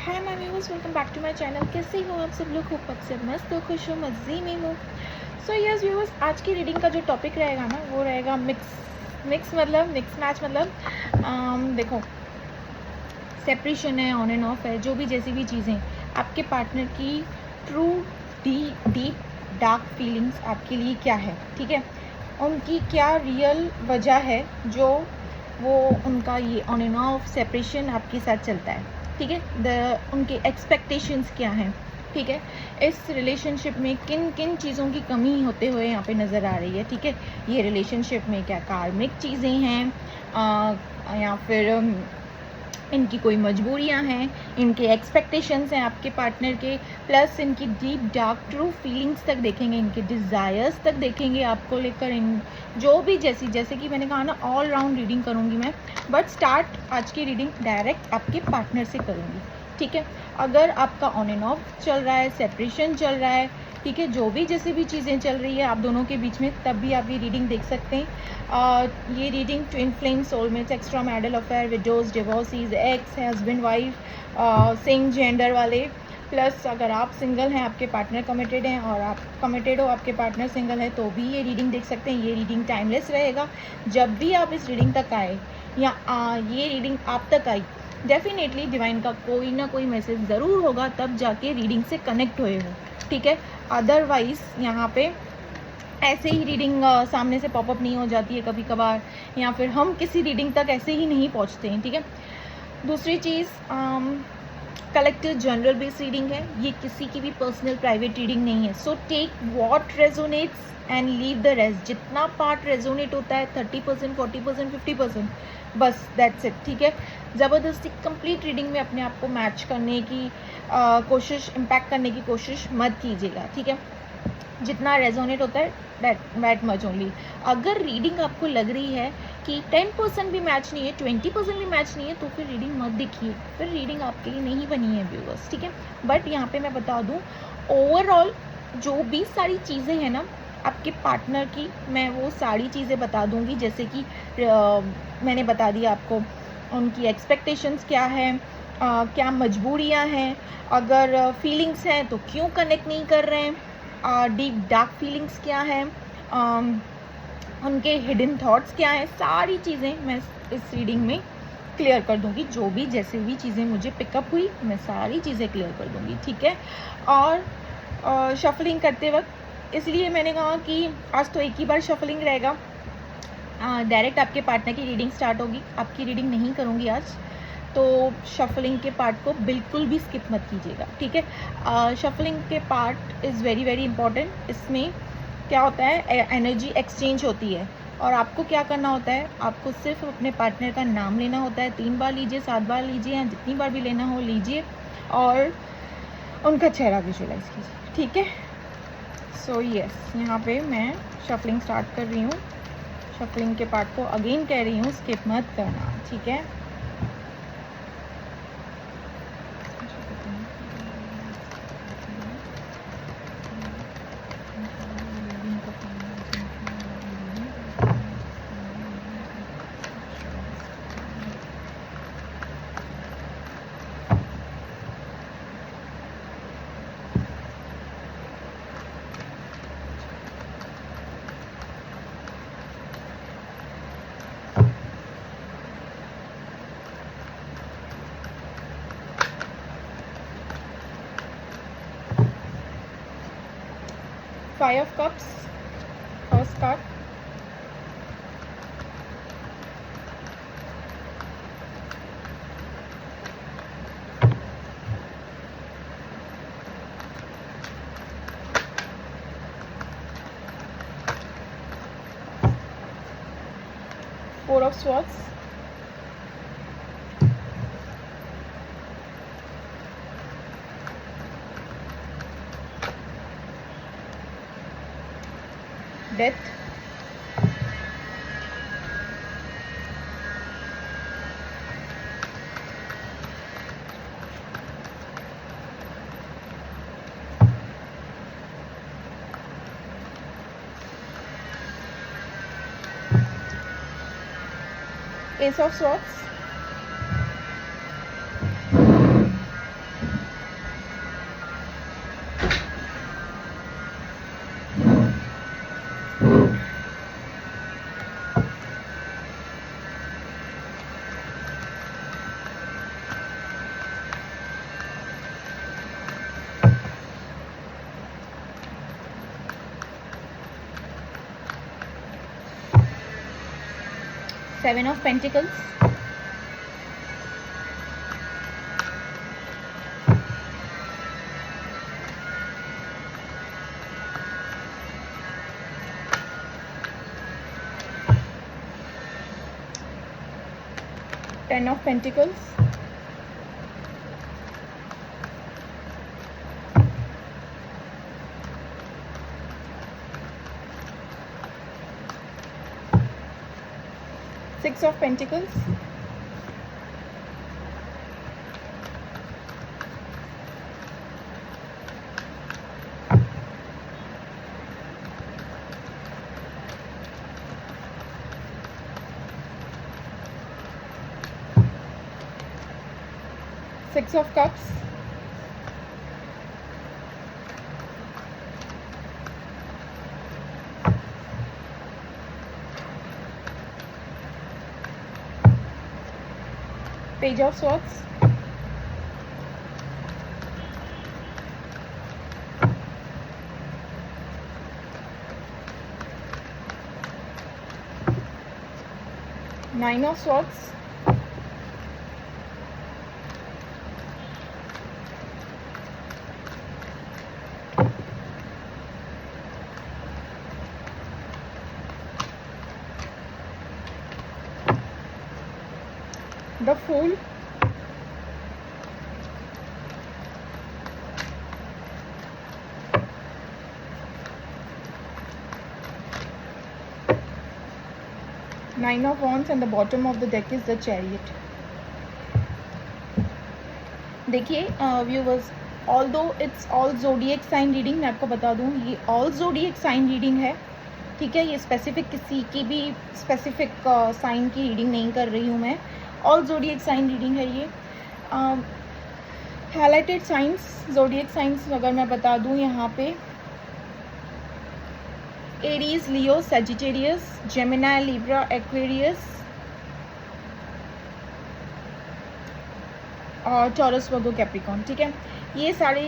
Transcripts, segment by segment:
Hi my viewers, welcome back to my channel. कैसे हो आप सब लोग? होप आप सब मस्त हो, खुश हो, मज़े में हो। सो यस व्यूअर्स, आज की रीडिंग का जो टॉपिक रहेगा ना, वो रहेगा मिक्स मैच मतलब देखो, सेपरेशन है, ऑन एंड ऑफ है, जो भी जैसी भी चीज़ें आपके पार्टनर की ट्रू डीप डार्क फीलिंग्स आपके लिए क्या है, ठीक है, उनकी क्या रियल वजह है जो वो उनका ये ऑन एंड ऑफ सेपरेशन आपके साथ चलता है, ठीक है। उनके एक्सपेक्टेशंस क्या हैं, ठीक है, इस रिलेशनशिप में किन किन चीज़ों की कमी होते हुए यहाँ पे नज़र आ रही है, ठीक है। ये रिलेशनशिप में क्या कार्मिक चीज़ें हैं या फिर इनकी कोई मजबूरियां हैं, इनके एक्सपेक्टेशंस हैं आपके पार्टनर के, प्लस इनकी डीप डार्क ट्रू फीलिंग्स तक देखेंगे, इनके डिज़ायर्स तक देखेंगे आपको लेकर। इन जो भी जैसे कि मैंने कहा ना, ऑल राउंड रीडिंग करूँगी मैं, बट स्टार्ट आज की रीडिंग डायरेक्ट आपके पार्टनर से करूँगी, ठीक है। अगर आपका ऑन एंड ऑफ चल रहा है, सेपरेशन चल रहा है, ठीक है, जो भी जैसी भी चीज़ें चल रही है आप दोनों के बीच में, तब भी आप ये रीडिंग देख सकते हैं। ये reading twin flame, soulmates, extra marital affair, widows, divorcees, ex, husband wife, same gender वाले, प्लस अगर आप सिंगल हैं, आपके पार्टनर कमिटेड हैं और आप कमिटेड हो, आपके पार्टनर सिंगल है, तो भी ये रीडिंग देख सकते हैं। ये रीडिंग टाइमलेस रहेगा। जब भी आप इस रीडिंग तक आए या ये रीडिंग आप तक आई, डेफिनेटली डिवाइन का कोई ना कोई मैसेज ज़रूर होगा, तब जाके रीडिंग से कनेक्ट हुए हो, ठीक है। अदरवाइज़ यहाँ पे ऐसे ही रीडिंग सामने से पॉपअप नहीं हो जाती है कभी कभार, या फिर हम किसी रीडिंग तक ऐसे ही नहीं पहुँचते हैं, ठीक है। दूसरी चीज़, कलेक्टिव जनरल बेस्ड रीडिंग है, ये किसी की भी पर्सनल प्राइवेट रीडिंग नहीं है। So take what resonates and leave the rest. जितना पार्ट रेजोनेट होता है 30%, 40%, 50%, बस दैट्स इट, ठीक है। ज़बरदस्ती कंप्लीट रीडिंग में अपने आप को मैच करने की कोशिश, इम्पैक्ट करने की कोशिश मत कीजिएगा, ठीक है। जितना रेजोनेट होता है दैट मच ओनली। अगर रीडिंग आपको लग रही है कि 10% भी मैच नहीं है, 20% भी मैच नहीं है, तो फिर रीडिंग मत देखिए, फिर रीडिंग आपके लिए नहीं बनी है व्यूअर्स, ठीक है। बट यहाँ पे मैं बता दूँ, ओवरऑल जो भी सारी चीज़ें हैं ना आपके पार्टनर की, मैं वो सारी चीज़ें बता दूँगी। जैसे कि मैंने बता दिया आपको उनकी एक्सपेक्टेशंस क्या है, क्या मजबूरियाँ हैं, अगर फीलिंग्स हैं तो क्यों कनेक्ट नहीं कर रहे हैं, डीप डार्क फीलिंग्स क्या है, उनके हिडन थॉट्स क्या हैं, सारी चीज़ें मैं इस रीडिंग में क्लियर कर दूंगी। जो भी जैसे भी चीज़ें मुझे पिकअप हुई, मैं सारी चीज़ें क्लियर कर दूंगी, ठीक है। और शफलिंग करते वक्त इसलिए मैंने कहा कि आज तो एक ही बार शफलिंग रहेगा, डायरेक्ट आपके पार्टनर की रीडिंग स्टार्ट होगी। आपकी रीडिंग नहीं करूँगी आज, तो शफलिंग के पार्ट को बिल्कुल भी स्किप मत कीजिएगा, ठीक है। शफलिंग के part is very very important. इसमें क्या होता है, एनर्जी एक्सचेंज होती है, और आपको क्या करना होता है, आपको सिर्फ अपने पार्टनर का नाम लेना होता है। 3 बार लीजिए, 7 बार लीजिए, या जितनी बार भी लेना हो लीजिए, और उनका चेहरा विजुअलाइज कीजिए, ठीक है। सो यस, यहाँ पे मैं शफलिंग स्टार्ट कर रही हूँ। शफलिंग के पार्ट को अगेन कह रही हूँ, स्किप मत करना, ठीक है। Five of Cups, first card. Four of Swords. Death. Ace of Swords. 7 of Pentacles, Ten of Pentacles, Six of Pentacles, Six of Cups, Page of Swords, Nine of Swords, the Fool, Nine of Wands, and the bottom of the deck is the Chariot. देखिए viewers, although it's all zodiac sign reading, मैं आपको बता दूं ये all zodiac sign reading है, ठीक है। ये स्पेसिफिक किसी की भी स्पेसिफिक साइन की रीडिंग नहीं कर रही हूँ मैं, ऑल ज़ोडिएक साइन रीडिंग है ये। हाईलाइटेड साइंस, ज़ोडिएक साइंस अगर मैं बता दूं यहाँ पे एरीज, लियो, सजिटेरियस, जेमिनी, लिब्रा, एक्वेरियस और टॉरस, वर्गो, कैप्रिकॉर्न, ठीक है। ये सारे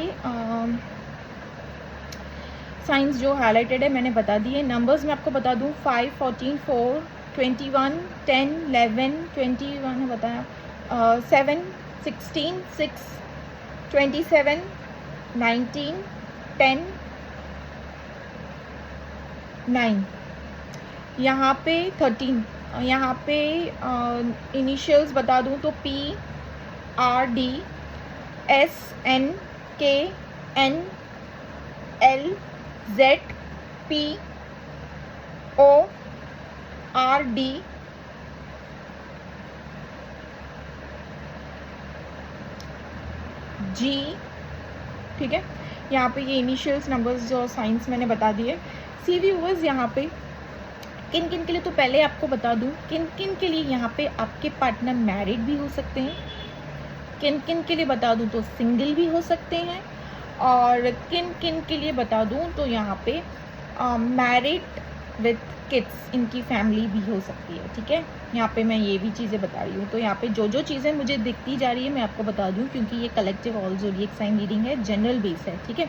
साइंस जो हाईलाइटेड है मैंने बता दिए। नंबर्स मैं आपको बता दूं 5, 14, 4, 21, 10, 11, 21 बताया, 7, 16, 6, 27, 19, 10, 9, यहाँ पे 13, यहाँ पे इनिशियल्स बता दूं तो P, R, D, S, N, K, N, L, Z, P, O, R, D, G, ठीक है। यहाँ पे ये इनिशियल्स नंबर्स जो साइंस मैंने बता दिए। सी व्यूअर्स, यहाँ पे किन किन के लिए, तो पहले आपको बता दूं किन किन के लिए यहाँ पे आपके पार्टनर मैरिड भी हो सकते हैं, किन किन के लिए बता दूं तो सिंगल भी हो सकते हैं, और किन किन के लिए बता दूं तो यहाँ पे मैरिड विथ किड्स, इनकी फैमिली भी हो सकती है, ठीक है। यहाँ पे मैं ये भी चीज़ें बता रही हूँ। तो यहाँ पे जो जो चीज़ें मुझे दिखती जा रही है मैं आपको बता दूँ, क्योंकि ये collective all zodiac sign reading है, जनरल बेस है, ठीक है।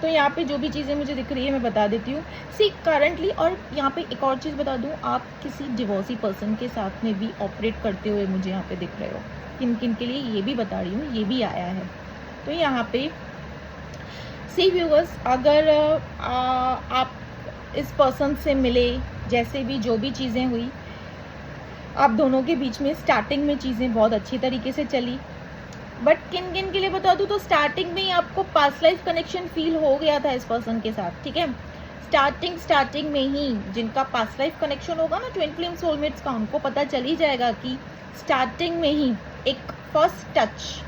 तो यहाँ पे जो भी चीज़ें मुझे दिख रही है मैं बता देती हूँ। सी करंटली, और यहाँ पे एक और चीज़ बता दूँ, आप किसी डिवोर्सी पर्सन के साथ में भी ऑपरेट करते हुए मुझे यहाँ पे दिख रहे हो। किन किन के लिए ये भी बता रही हूँ, ये भी आया है। तो यहाँ पे सी व्यूअर्स, अगर आप इस पर्सन से मिले, जैसे भी जो भी चीज़ें हुई, आप दोनों के बीच में स्टार्टिंग में चीज़ें बहुत अच्छी तरीके से चली, बट किन किन के लिए बता दूँ तो स्टार्टिंग में ही आपको पास्ट लाइफ कनेक्शन फील हो गया था इस पर्सन के साथ, ठीक है। स्टार्टिंग में ही जिनका पास्ट लाइफ कनेक्शन होगा ना, ट्विन फ्लेम सोलमेट्स का, उनको पता चल ही जाएगा कि स्टार्टिंग में ही एक फर्स्ट टच,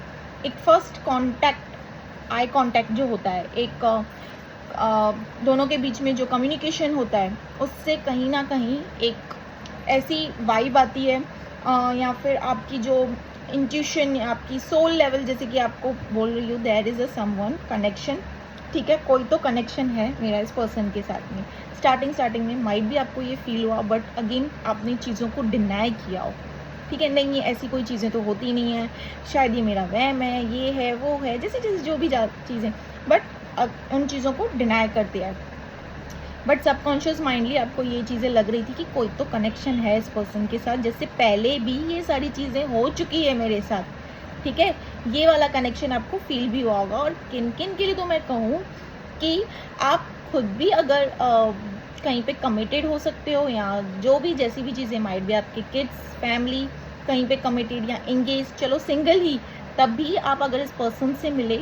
एक फर्स्ट कॉन्टैक्ट, आई कॉन्टैक्ट जो होता है, एक दोनों के बीच में जो कम्युनिकेशन होता है, उससे कहीं ना कहीं एक ऐसी वाइब आती है, या फिर आपकी जो इंट्यूशन, आपकी सोल लेवल, जैसे कि आपको बोल रही हूँ there is a someone connection, ठीक है। कोई तो कनेक्शन है मेरा इस पर्सन के साथ में। स्टार्टिंग में माइट भी आपको ये फील हुआ, बट अगेन आपने चीज़ों को डिनाई किया हो, ठीक है। नहीं, ये ऐसी कोई चीज़ें तो होती नहीं है, शायद ये मेरा वहम है, ये है वो है, जैसे जैसे जो भी चीज़ें, बट उन चीज़ों को डिनाई करते हैं। बट सबकॉन्शियस माइंडली आपको ये चीज़ें लग रही थी कि कोई तो कनेक्शन है इस पर्सन के साथ, जैसे पहले भी ये सारी चीज़ें हो चुकी है मेरे साथ, ठीक है। ये वाला कनेक्शन आपको फील भी हुआ होगा। और किन किन के लिए तो मैं कहूँ कि आप खुद भी अगर कहीं पे कमिटेड हो सकते हो, या जो भी जैसी भी चीज़ें माइट भी, आपके किड्स, फैमिली कहीं पे कमिटेड या इंगेज, चलो सिंगल ही, तब भी आप अगर इस पर्सन से मिले,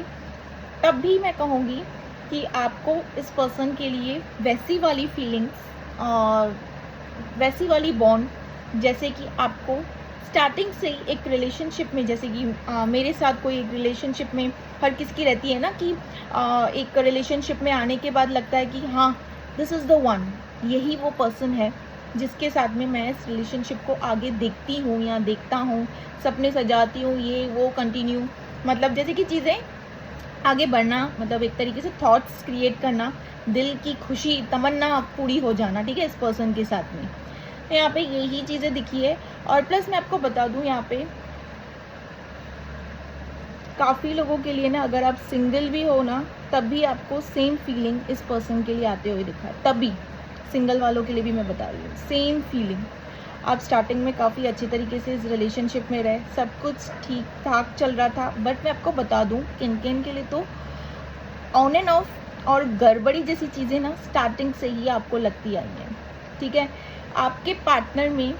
तब भी मैं कहूँगी कि आपको इस पर्सन के लिए वैसी वाली फीलिंग्स और वैसी वाली बॉन्ड, जैसे कि आपको स्टार्टिंग से ही एक रिलेशनशिप में, जैसे कि मेरे साथ कोई एक रिलेशनशिप में हर किसी की रहती है ना कि एक रिलेशनशिप में आने के बाद लगता है कि हाँ, दिस इज़ द वन, यही वो पर्सन है जिसके साथ में मैं इस रिलेशनशिप को आगे देखती हूँ या देखता हूँ, सपने सजाती हूँ, ये वो कंटिन्यू, मतलब जैसे कि चीज़ें आगे बढ़ना, मतलब एक तरीके से थॉट्स क्रिएट करना, दिल की खुशी, तमन्ना पूरी हो जाना, ठीक है, इस पर्सन के साथ में। तो यहाँ पे यही चीज़ें दिखी है। और प्लस मैं आपको बता दूँ, यहाँ पे काफ़ी लोगों के लिए ना, अगर आप सिंगल भी हो ना, तब भी आपको सेम फीलिंग इस पर्सन के लिए आते हुए दिखा है। तब भी सिंगल वालों के लिए भी मैं बता रही हूँ, सेम फीलिंग। आप स्टार्टिंग में काफ़ी अच्छी तरीके से इस रिलेशनशिप में रहे, सब कुछ ठीक ठाक चल रहा था, बट मैं आपको बता दूँ किन किन के लिए तो ऑन एंड ऑफ और गड़बड़ी जैसी चीज़ें ना स्टार्टिंग से ही आपको लगती आई हैं, ठीक है। आपके पार्टनर में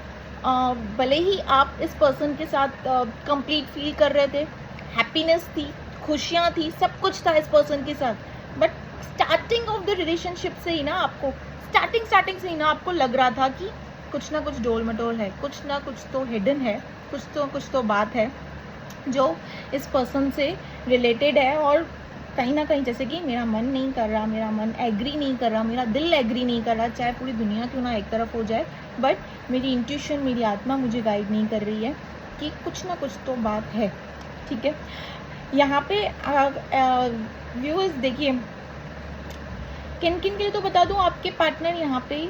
भले ही आप इस पर्सन के साथ कंप्लीट फील कर रहे थे, हैप्पीनेस थी, खुशियाँ थी, सब कुछ था इस पर्सन के साथ, but starting of the relationship से ही ना आपको, स्टार्टिंग से ही ना आपको लग रहा था कि कुछ ना कुछ डोल मटोल है, कुछ ना कुछ तो हिडन है, कुछ तो बात है जो इस पर्सन से रिलेटेड है। और कहीं ना कहीं जैसे कि मेरा मन नहीं कर रहा, मेरा मन एग्री नहीं कर रहा, मेरा दिल एग्री नहीं कर रहा, चाहे पूरी दुनिया क्यों ना एक तरफ हो जाए, बट मेरी इंट्यूशन, मेरी आत्मा मुझे गाइड नहीं कर रही है कि कुछ ना कुछ तो बात है, ठीक है। यहाँ पे व्यूअर्स देखिए, किन किन के लिए तो बता दूँ, आपके पार्टनर यहाँ पे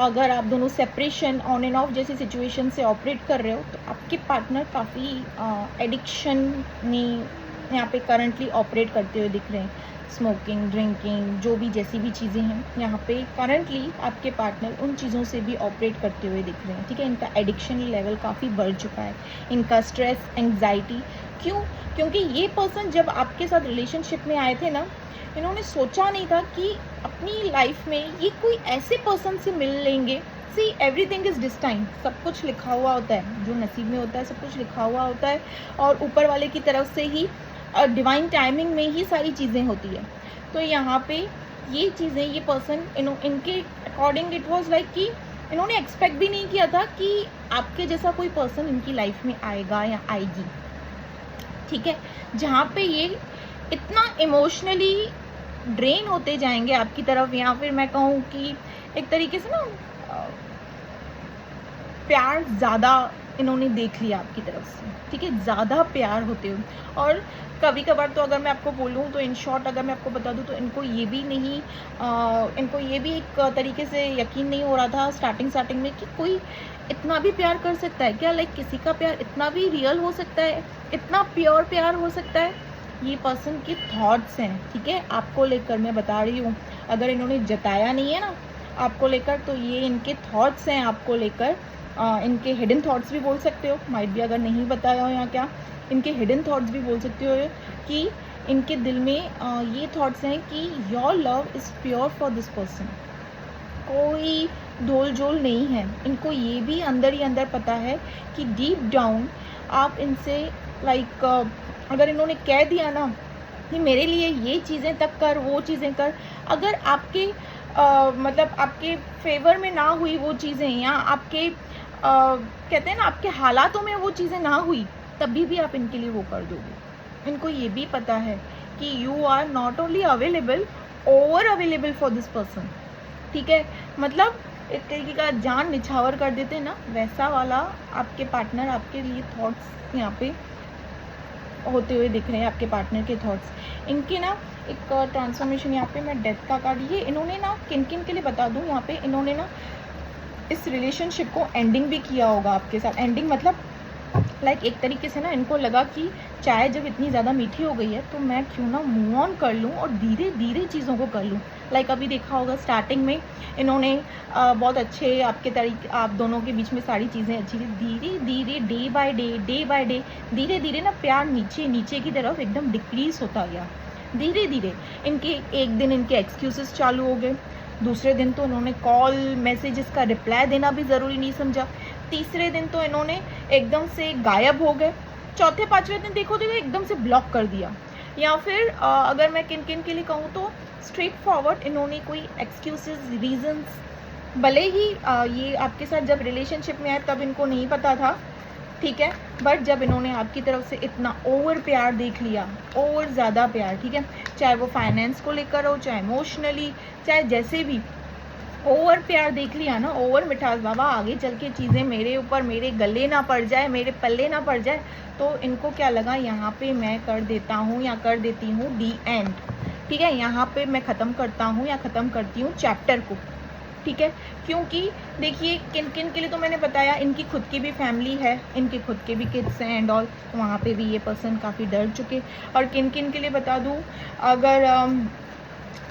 अगर आप दोनों सेपरेशन, ऑन एंड ऑफ जैसी सिचुएशन से ऑपरेट कर रहे हो, तो आपके पार्टनर काफ़ी एडिक्शन में यहाँ पे करंटली ऑपरेट करते हुए दिख रहे हैं। स्मोकिंग, ड्रिंकिंग, जो भी जैसी भी चीज़ें हैं, यहाँ पे करंटली आपके पार्टनर उन चीज़ों से भी ऑपरेट करते हुए दिख रहे हैं, ठीक है। इनका एडिक्शन लेवल काफ़ी बढ़ चुका है, इनका स्ट्रेस, एंग्जाइटी। क्यों? क्योंकि ये पर्सन जब आपके साथ रिलेशनशिप में आए थे ना, इन्होंने सोचा नहीं था कि अपनी लाइफ में ये कोई ऐसे पर्सन से मिल लेंगे। सी एवरीथिंग इज़ डिस्टाइन, सब कुछ लिखा हुआ होता है, जो नसीब में होता है सब कुछ लिखा हुआ होता है, और ऊपर वाले की तरफ से ही डिवाइन टाइमिंग में ही सारी चीज़ें होती है। तो यहाँ पे ये चीज़ें, ये पर्सन, इनके अकॉर्डिंग इट वाज लाइक कि इन्होंने एक्सपेक्ट भी नहीं किया था कि आपके जैसा कोई पर्सन इनकी लाइफ में आएगा या आएगी, ठीक है। जहाँ पे ये इतना इमोशनली ड्रेन होते जाएंगे आपकी तरफ, या फिर मैं कहूँ कि एक तरीके से ना प्यार ज़्यादा इन्होंने देख लिया आपकी तरफ से, ठीक है, ज़्यादा प्यार होते हुए। और कभी कभार तो अगर मैं आपको बोलूँ तो इन शॉर्ट अगर मैं आपको बता दूँ तो इनको ये भी नहीं, इनको ये भी एक तरीके से यकीन नहीं हो रहा था स्टार्टिंग में कि कोई इतना भी प्यार कर सकता है क्या, लाइक किसी का प्यार इतना भी रियल हो सकता है, इतना प्योर प्यार हो सकता है। ये पर्सन के थॉट्स हैं, ठीक है, आपको लेकर मैं बता रही हूँ। अगर इन्होंने जताया नहीं है ना आपको लेकर, तो ये इनके थॉट्स हैं आपको लेकर, इनके हिडन थॉट्स भी बोल सकते हो, माइट भी अगर नहीं बताया हो या क्या, इनके हिडन थॉट्स भी बोल सकते हो कि इनके दिल में ये थॉट्स हैं कि your love is pure for this person, कोई धोल झोल नहीं है। इनको ये भी अंदर ही अंदर पता है कि डीप डाउन आप इनसे लाइक अगर इन्होंने कह दिया ना कि मेरे लिए ये चीज़ें तक कर, वो चीज़ें कर, अगर आपके मतलब आपके फेवर में ना हुई वो चीज़ें, या आपके कहते हैं ना आपके हालातों में वो चीज़ें ना हुई, तभी भी आप इनके लिए वो कर दोगे। इनको ये भी पता है कि you are not only available, over available for this person, ठीक है। मतलब एक तरीके का जान निछावर कर देते हैं ना, वैसा वाला आपके पार्टनर आपके लिए थॉट्स यहाँ पे होते हुए दिख रहे हैं। आपके पार्टनर के थॉट्स, इनके ना एक ट्रांसफॉर्मेशन, यहाँ पे मैं डेथ का कार्ड, ये इन्होंने ना किन किन के लिए बता दूँ, यहाँ पे इन्होंने ना इस रिलेशनशिप को एंडिंग भी किया होगा आपके साथ। एंडिंग मतलब लाइक एक तरीके से ना इनको लगा कि चाय जब इतनी ज़्यादा मीठी हो गई है तो मैं क्यों ना मूव ऑन कर लूँ और धीरे धीरे चीज़ों को कर लूँ, लाइक अभी देखा होगा स्टार्टिंग में इन्होंने बहुत अच्छे आपके तरीके, आप दोनों के बीच में सारी चीज़ें अच्छी थी। धीरे धीरे डे बाय डे धीरे धीरे ना प्यार नीचे नीचे की तरफ एकदम डिक्रीज होता गया। धीरे धीरे इनके एक दिन इनके एक्सक्यूजेस चालू हो गए, दूसरे दिन तो इन्होंने कॉल मैसेजेस का रिप्लाई देना भी ज़रूरी नहीं समझा, तीसरे दिन तो इन्होंने एकदम से गायब हो गए, चौथे पाँचवें दिन देखो एकदम से ब्लॉक कर दिया। या फिर अगर मैं किन किन के लिए कहूँ तो स्ट्रेट फॉरवर्ड इन्होंने कोई एक्सक्यूजेस रीजंस, भले ही ये आपके साथ जब रिलेशनशिप में आए तब इनको नहीं पता था, ठीक है, बट जब इन्होंने आपकी तरफ से इतना ओवर प्यार देख लिया, ओवर ज़्यादा प्यार, ठीक है, चाहे वो फाइनेंस को लेकर हो, चाहे इमोशनली, चाहे जैसे भी, ओवर प्यार देख लिया ना, ओवर मिठास, बाबा आगे चल के चीज़ें मेरे ऊपर, मेरे गले ना पड़ जाए, मेरे पल्ले ना पड़ जाए, तो इनको क्या लगा यहाँ पे मैं कर देता हूँ या कर देती हूँ दी एंड, ठीक है, यहाँ पे मैं ख़त्म करता हूँ या ख़त्म करती हूँ चैप्टर को, ठीक है। क्योंकि देखिए किन किन के लिए तो मैंने बताया, इनकी खुद की भी फैमिली है, इनके खुद के भी किड्स हैं एंड ऑल, वहाँ पे भी ये पर्सन काफ़ी डर चुके। और किन किन के लिए बता दूँ, अगर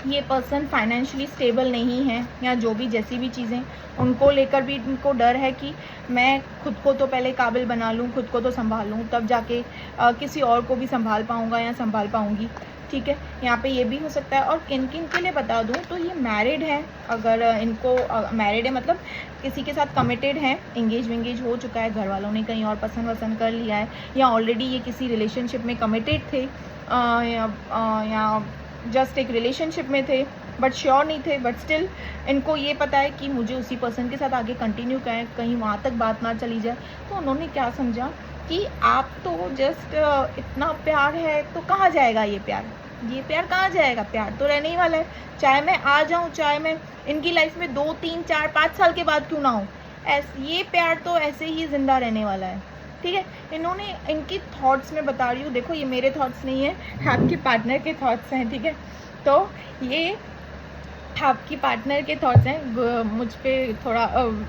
ये पर्सन फाइनेंशियली स्टेबल नहीं है या जो भी जैसी भी चीज़ें, उनको लेकर भी इनको डर है कि मैं खुद को तो पहले काबिल बना लूँ, खुद को तो संभाल लूँ, तब जाके किसी और को भी संभाल पाऊँगा या संभाल पाऊँगी, ठीक है, यहाँ पे ये भी हो सकता है। और किन किन के लिए बता दूँ तो ये मैरिड है, अगर इनको मैरिड है मतलब किसी के साथ कमिटेड है, इंगेज हो चुका है, घर वालों ने कहीं और पसंद वसंद कर लिया है, या ऑलरेडी ये किसी रिलेशनशिप में कमिटेड थे, या जस्ट एक रिलेशनशिप में थे बट श्योर नहीं थे, बट स्टिल इनको ये पता है कि मुझे उसी पर्सन के साथ आगे कंटिन्यू करें, कहीं वहाँ तक बात ना चली जाए। तो उन्होंने क्या समझा कि आप तो जस्ट इतना प्यार है तो कहाँ जाएगा ये प्यार कहाँ जाएगा, प्यार तो रहने ही वाला है, चाहे मैं आ जाऊँ, चाहे मैं इनकी लाइफ में 2 3 4 5 साल के बाद क्यों ना हो, ये प्यार तो ऐसे ही ज़िंदा रहने वाला है, ठीक है। इन्होंने इनकी थॉट्स में बता रही हूँ, देखो ये मेरे थॉट्स नहीं है, आपके पार्टनर के थॉट्स हैं, ठीक है, तो ये आपकी पार्टनर के थॉट्स हैं। मुझ पे थोड़ा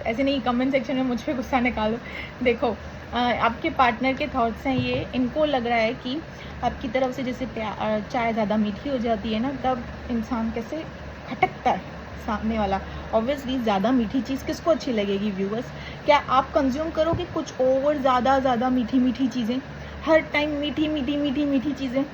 ऐसे नहीं, कमेंट सेक्शन में मुझ पे गुस्सा निकालो। देखो आपके पार्टनर के थॉट्स हैं ये, इनको लग रहा है कि आपकी तरफ से जैसे चाय ज़्यादा मीठी हो जाती है ना, तब इंसान कैसे खटकता है सामने वाला। ऑब्वियसली ज़्यादा मीठी चीज़ किसको अच्छी लगेगी व्यूअर्स, क्या आप कंज्यूम करोगे कुछ ओवर ज़्यादा मीठी चीज़ें, हर टाइम मीठी चीज़ें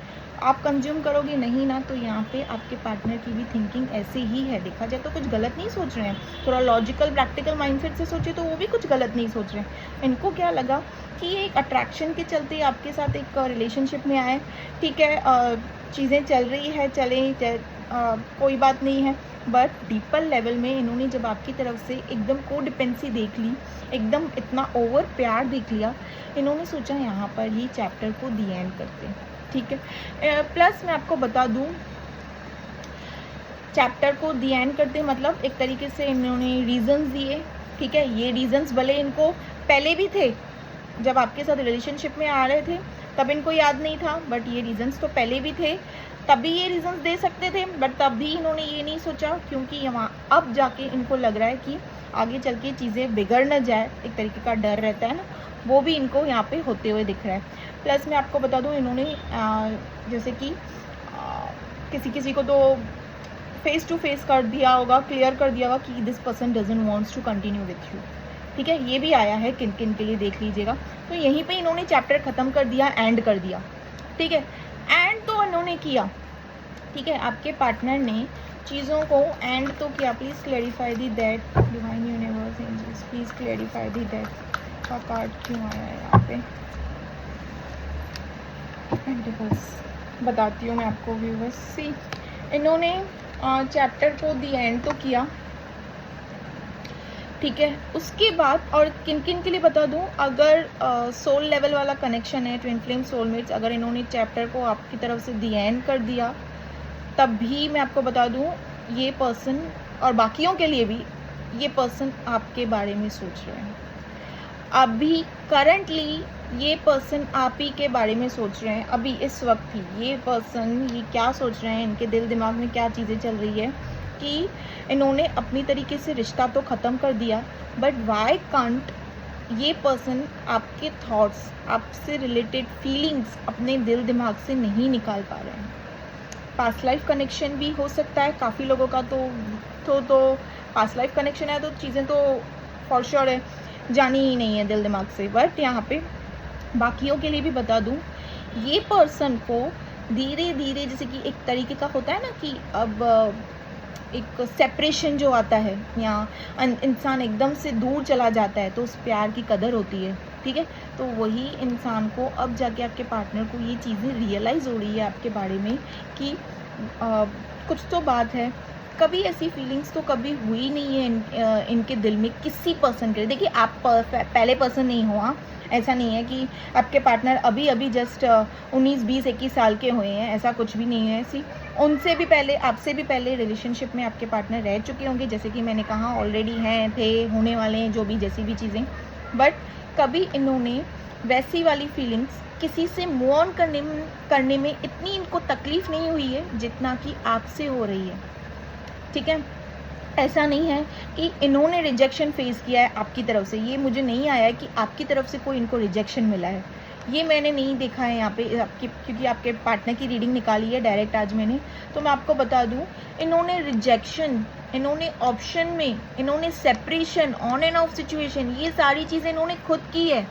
आप कंज्यूम करोगे नहीं ना, तो यहाँ पे आपके पार्टनर की भी थिंकिंग ऐसे ही है। देखा जाए तो कुछ गलत नहीं सोच रहे हैं, थोड़ा लॉजिकल प्रैक्टिकल माइंडसेट से सोचे तो वो भी कुछ गलत नहीं सोच रहे हैं। इनको क्या लगा कि ये एक अट्रैक्शन के चलते आपके साथ एक रिलेशनशिप में आए, ठीक है, चीज़ें चल रही है, कोई बात नहीं है, बट डीपर लेवल में इन्होंने जब आपकी तरफ से एकदम कोडिपेंडेंसी देख ली, एकदम इतना ओवर प्यार देख लिया, इन्होंने सोचा यहाँ पर ही चैप्टर को दी एंड करते हैं, ठीक है। प्लस मैं आपको बता दूं, चैप्टर को दी एंड करते मतलब एक तरीके से इन्होंने रीजंस दिए, ठीक है। ये रीजंस भले इनको पहले भी थे, जब आपके साथ रिलेशनशिप में आ रहे थे तब इनको याद नहीं था, बट ये रीजंस तो पहले भी थे, तभी ये रीजंस दे सकते थे, बट तब भी इन्होंने ये नहीं सोचा, क्योंकि वहाँ अब जाके इनको लग रहा है कि आगे चल के चीज़ें बिगड़ न जाए, एक तरीके का डर रहता है ना, वो भी इनको यहाँ पे होते हुए दिख रहा है। प्लस मैं आपको बता दूँ, इन्होंने जैसे कि किसी को तो फेस टू फेस कर दिया होगा, क्लियर कर दिया होगा कि this person doesn't wants to continue with you, ठीक है, ये भी आया है किन किन के लिए, देख लीजिएगा। तो यहीं पे इन्होंने चैप्टर ख़त्म कर दिया, एंड कर दिया, ठीक है, एंड तो इन्होंने किया, ठीक है, आपके पार्टनर ने चीज़ों को एंड तो किया। Please clarify the that, divine universe angels please clarify the that का कार्ड क्यों आया है यहाँ पे, बस बताती हूँ मैं आपको व्यूअर्स। सी, इन्होंने चैप्टर को दी एंड तो किया, ठीक है, उसके बाद और किन किन के लिए बता दूं, अगर सोल लेवल वाला कनेक्शन है, ट्विन फ्लेम सोलमेट्स, अगर इन्होंने चैप्टर को आपकी तरफ से दी एंड कर दिया, तब भी मैं आपको बता दूं ये पर्सन, और बाकियों के लिए भी, ये पर्सन आपके बारे में सोच रहे हैं। अभी करंटली ये पर्सन आप ही के बारे में सोच रहे हैं, अभी इस वक्त ही ये पर्सन ये क्या सोच रहे हैं, इनके दिल दिमाग में क्या चीज़ें चल रही है कि इन्होंने अपनी तरीके से रिश्ता तो ख़त्म कर दिया, बट वाई कांट ये पर्सन आपके थॉट्स, आपसे रिलेटेड फीलिंग्स अपने दिल दिमाग से नहीं निकाल पा रहे हैं, पास्ट लाइफ कनेक्शन भी हो सकता है काफ़ी लोगों का। तो पास्ट लाइफ कनेक्शन है तो चीज़ें तो फॉर श्योर है, जानी ही नहीं है दिल दिमाग से। बट यहाँ पे बाकियों के लिए भी बता दूँ, ये पर्सन को धीरे धीरे, जैसे कि एक तरीके का होता है ना कि अब एक सेपरेशन जो आता है या इंसान एकदम से दूर चला जाता है तो उस प्यार की कदर होती है, ठीक है। तो वही इंसान को अब जाके आपके पार्टनर को ये चीज़ें रियलाइज़ हो रही है आपके बारे में कि कुछ तो बात है। कभी ऐसी फीलिंग्स तो कभी हुई नहीं है इनके दिल में किसी पर्सन के लिए। देखिए आप पहले पर्सन नहीं हो, हाँ, ऐसा नहीं है कि आपके पार्टनर अभी अभी जस्ट 19, 20, 21 साल के हुए हैं, ऐसा कुछ भी नहीं है। ऐसी उनसे भी पहले, आपसे भी पहले रिलेशनशिप में आपके पार्टनर रह चुके होंगे, जैसे कि मैंने कहा ऑलरेडी हैं, थे, होने वाले हैं, जो भी जैसी भी चीज़ें। बट कभी इन्होंने वैसी वाली फीलिंग्स किसी से मूव ऑन करने में इतनी इनको तकलीफ़ नहीं हुई है जितना कि आपसे हो रही है, ठीक है। ऐसा नहीं है कि इन्होंने रिजेक्शन फेस किया है आपकी तरफ से, ये मुझे नहीं आया है कि आपकी तरफ से कोई इनको रिजेक्शन मिला है, ये मैंने नहीं देखा है यहाँ पे क्योंकि आपके पार्टनर की रीडिंग निकाली है डायरेक्ट आज मैंने। तो मैं आपको बता दूँ, इन्होंने रिजेक्शन, इन्होंने ऑप्शन में, इन्होंने separation, on end of situation, ये सारी चीज़ें इन्होंने खुद की है,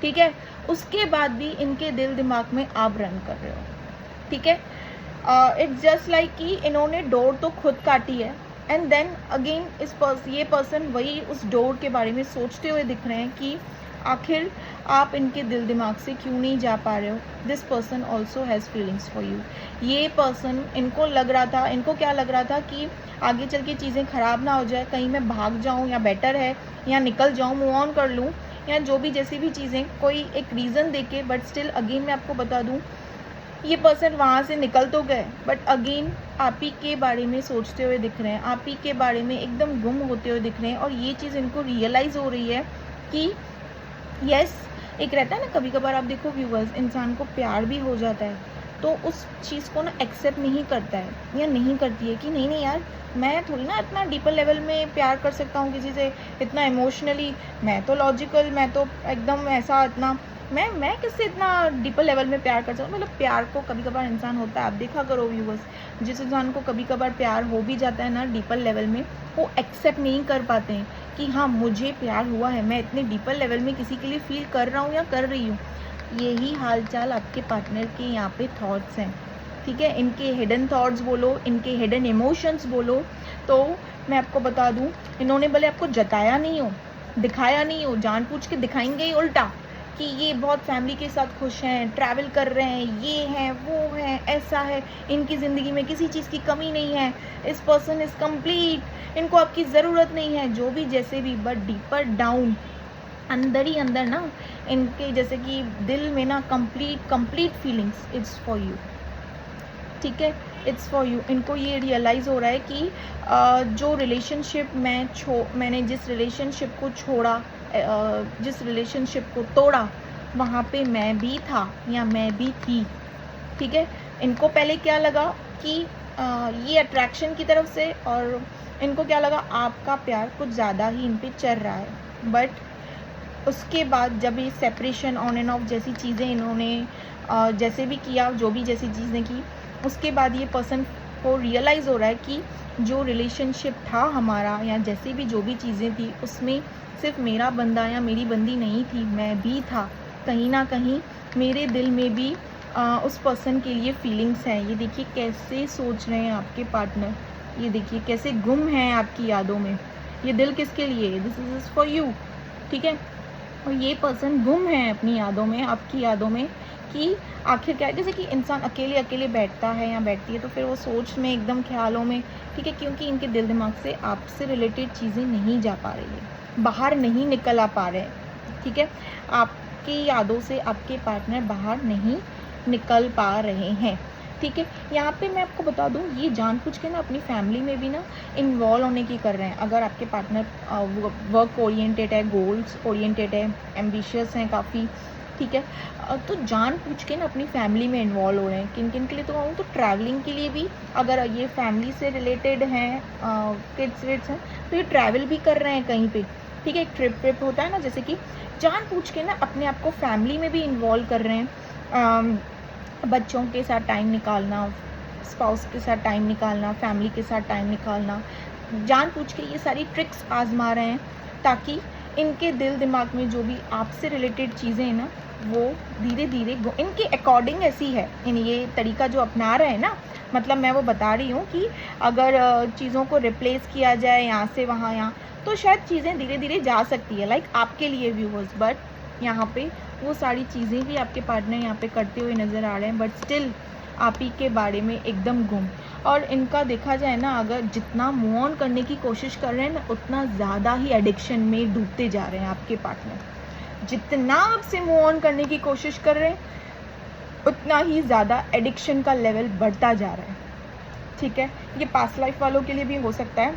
ठीक है। उसके बाद भी इनके दिल दिमाग में आप रन कर रहे हो, ठीक है। इट्स जस्ट लाइक कि इन्होंने डोर तो खुद काटी है एंड देन अगेन ये पर्सन वही उस डोर के बारे में सोचते हुए दिख रहे हैं कि आखिर आप इनके दिल दिमाग से क्यों नहीं जा पा रहे हो। This person also has feelings for you. ये पर्सन, इनको लग रहा था, इनको क्या लग रहा था कि आगे चल के चीज़ें ख़राब ना हो जाए, कहीं मैं भाग जाऊँ या बेटर है या निकल जाऊँ, मूव ऑन कर लूँ या जो भी जैसी भी चीज़ें, कोई एक रीज़न देके। बट स्टिल अगेन मैं आपको बता दूँ, ये पर्सन वहाँ से निकल तो गए बट अगेन आप ही के बारे में सोचते हुए दिख रहे हैं, आप ही के बारे में एकदम गुम होते हुए दिख रहे हैं। और ये चीज़ इनको रियलाइज़ हो रही है कि यस, एक रहता है ना कभी कभार, आप देखो व्यूअर्स, इंसान को प्यार भी हो जाता है तो उस चीज़ को ना एक्सेप्ट नहीं करता है या नहीं करती है कि नहीं नहीं यार, मैं थोड़ी ना इतना डीपर लेवल में प्यार कर सकता हूँ किसी से, इतना इमोशनली, मैं तो लॉजिकल, मैं तो एकदम ऐसा, इतना मैं किससे इतना डीपर लेवल में प्यार कर सकता हूँ। मतलब प्यार को कभी कभार इंसान होता है, आप देखा करो व्यूअर्स, जिस इंसान को कभी कभार प्यार हो भी जाता है ना डीपर लेवल में, वो एक्सेप्ट नहीं कर पाते हैं कि हाँ मुझे प्यार हुआ है, मैं इतने डीपर लेवल में किसी के लिए फील कर रहा हूँ या कर रही हूँ। यही हालचाल आपके पार्टनर के यहाँ पे थॉट्स हैं, ठीक है। इनके हिडन थॉट्स बोलो, इनके हिडन इमोशंस बोलो। तो मैं आपको बता दूँ, इन्होंने भले आपको जताया नहीं हो, दिखाया नहीं हो, जानबूझ के दिखाएंगे ही उल्टा कि ये बहुत फैमिली के साथ खुश हैं, ट्रैवल कर रहे हैं, ये हैं, वो हैं, ऐसा है, इनकी ज़िंदगी में किसी चीज़ की कमी नहीं है, इस पर्सन इज़ कंप्लीट, इनको आपकी ज़रूरत नहीं है, जो भी जैसे भी। बट डीपर डाउन अंदर ही अंदर ना इनके जैसे कि दिल में ना complete feelings, it's for you, ठीक है, इट्स फॉर यू। इनको ये रियलाइज़ हो रहा है कि जो रिलेशनशिप मैंने जिस रिलेशनशिप को छोड़ा, जिस रिलेशनशिप को तोड़ा, वहाँ पे मैं भी था या मैं भी थी, ठीक है। इनको पहले क्या लगा कि ये अट्रैक्शन की तरफ से, और इनको क्या लगा आपका प्यार कुछ ज़्यादा ही इन पे चल रहा है। बट उसके बाद जब ये सेपरेशन, ऑन एंड ऑफ जैसी चीज़ें इन्होंने जैसे भी किया, जो भी जैसी चीज़ें की, उसके बाद ये पर्सन को रियलाइज़ हो रहा है कि जो रिलेशनशिप था हमारा या जैसे भी जो भी चीज़ें थी, उसमें सिर्फ मेरा बंदा या मेरी बंदी नहीं थी, मैं भी था। कहीं ना कहीं मेरे दिल में भी उस पर्सन के लिए फीलिंग्स हैं। ये देखिए कैसे सोच रहे हैं आपके पार्टनर, ये देखिए कैसे गुम हैं आपकी यादों में। ये दिल किसके लिए है? दिस इज़ फॉर यू, ठीक है। और ये पर्सन गुम है अपनी यादों में, आपकी यादों में, कि आखिर क्या है। जैसे कि इंसान अकेले अकेले बैठता है या बैठती है तो फिर वो सोच में, एकदम ख्यालों में, ठीक है, क्योंकि इनके दिल दिमाग से आपसे रिलेटेड चीज़ें नहीं जा पा रही है, बाहर नहीं निकल आ पा रहे हैं, ठीक है। आपकी यादों से आपके पार्टनर बाहर नहीं निकल पा रहे हैं, ठीक है। यहाँ पे मैं आपको बता दूँ, ये जानबूझ के ना अपनी फैमिली में भी ना इन्वॉल्व होने की कर रहे हैं। अगर आपके पार्टनर वर्क ओरिएंटेड है, गोल्स ओरिएंटेड है, एम्बिशियस हैं काफ़ी, ठीक है, तो जानबूझ के ना अपनी फैमिली में इन्वॉल्व हो रहे हैं। किन किन के लिए तो कहूँ तो ट्रैवलिंग के लिए भी, अगर ये फैमिली से रिलेटेड हैं, किड्स विड्स हैं, तो ये ट्रैवल भी कर रहे हैं कहीं पे, ठीक है। एक ट्रिप होता है ना, जैसे कि जानबूझ के ना अपने आप को फैमिली में भी इन्वॉल्व कर रहे हैं। बच्चों के साथ टाइम निकालना, स्पाउस के साथ टाइम निकालना, फैमिली के साथ टाइम निकालना, जानबूझ के ये सारी ट्रिक्स आजमा रहे हैं ताकि इनके दिल दिमाग में जो भी आपसे रिलेटेड चीज़ें हैं ना, वो धीरे धीरे इनके अकॉर्डिंग ऐसी है। इन ये तरीका जो अपना रहे हैं ना, मतलब मैं वो बता रही हूँ कि अगर चीज़ों को रिप्लेस किया जाए यहाँ से वहाँ यहाँ, तो शायद चीज़ें धीरे धीरे जा सकती है, लाइक आपके लिए व्यूअर्स। बट यहाँ पे वो सारी चीज़ें भी आपके पार्टनर यहाँ पे करते हुए नज़र आ रहे हैं, बट स्टिल आप ही के बारे में एकदम गुम। और इनका देखा जाए ना, अगर जितना मूव ऑन करने की कोशिश कर रहे हैं ना, उतना ज़्यादा ही एडिक्शन में डूबते जा रहे हैं आपके पार्टनर। जितना आपसे मूव ऑन करने की कोशिश कर रहे हैं, उतना ही ज़्यादा एडिक्शन का लेवल बढ़ता जा रहा है। ठीक है, ये पास्ट लाइफ वालों के लिए भी हो सकता है।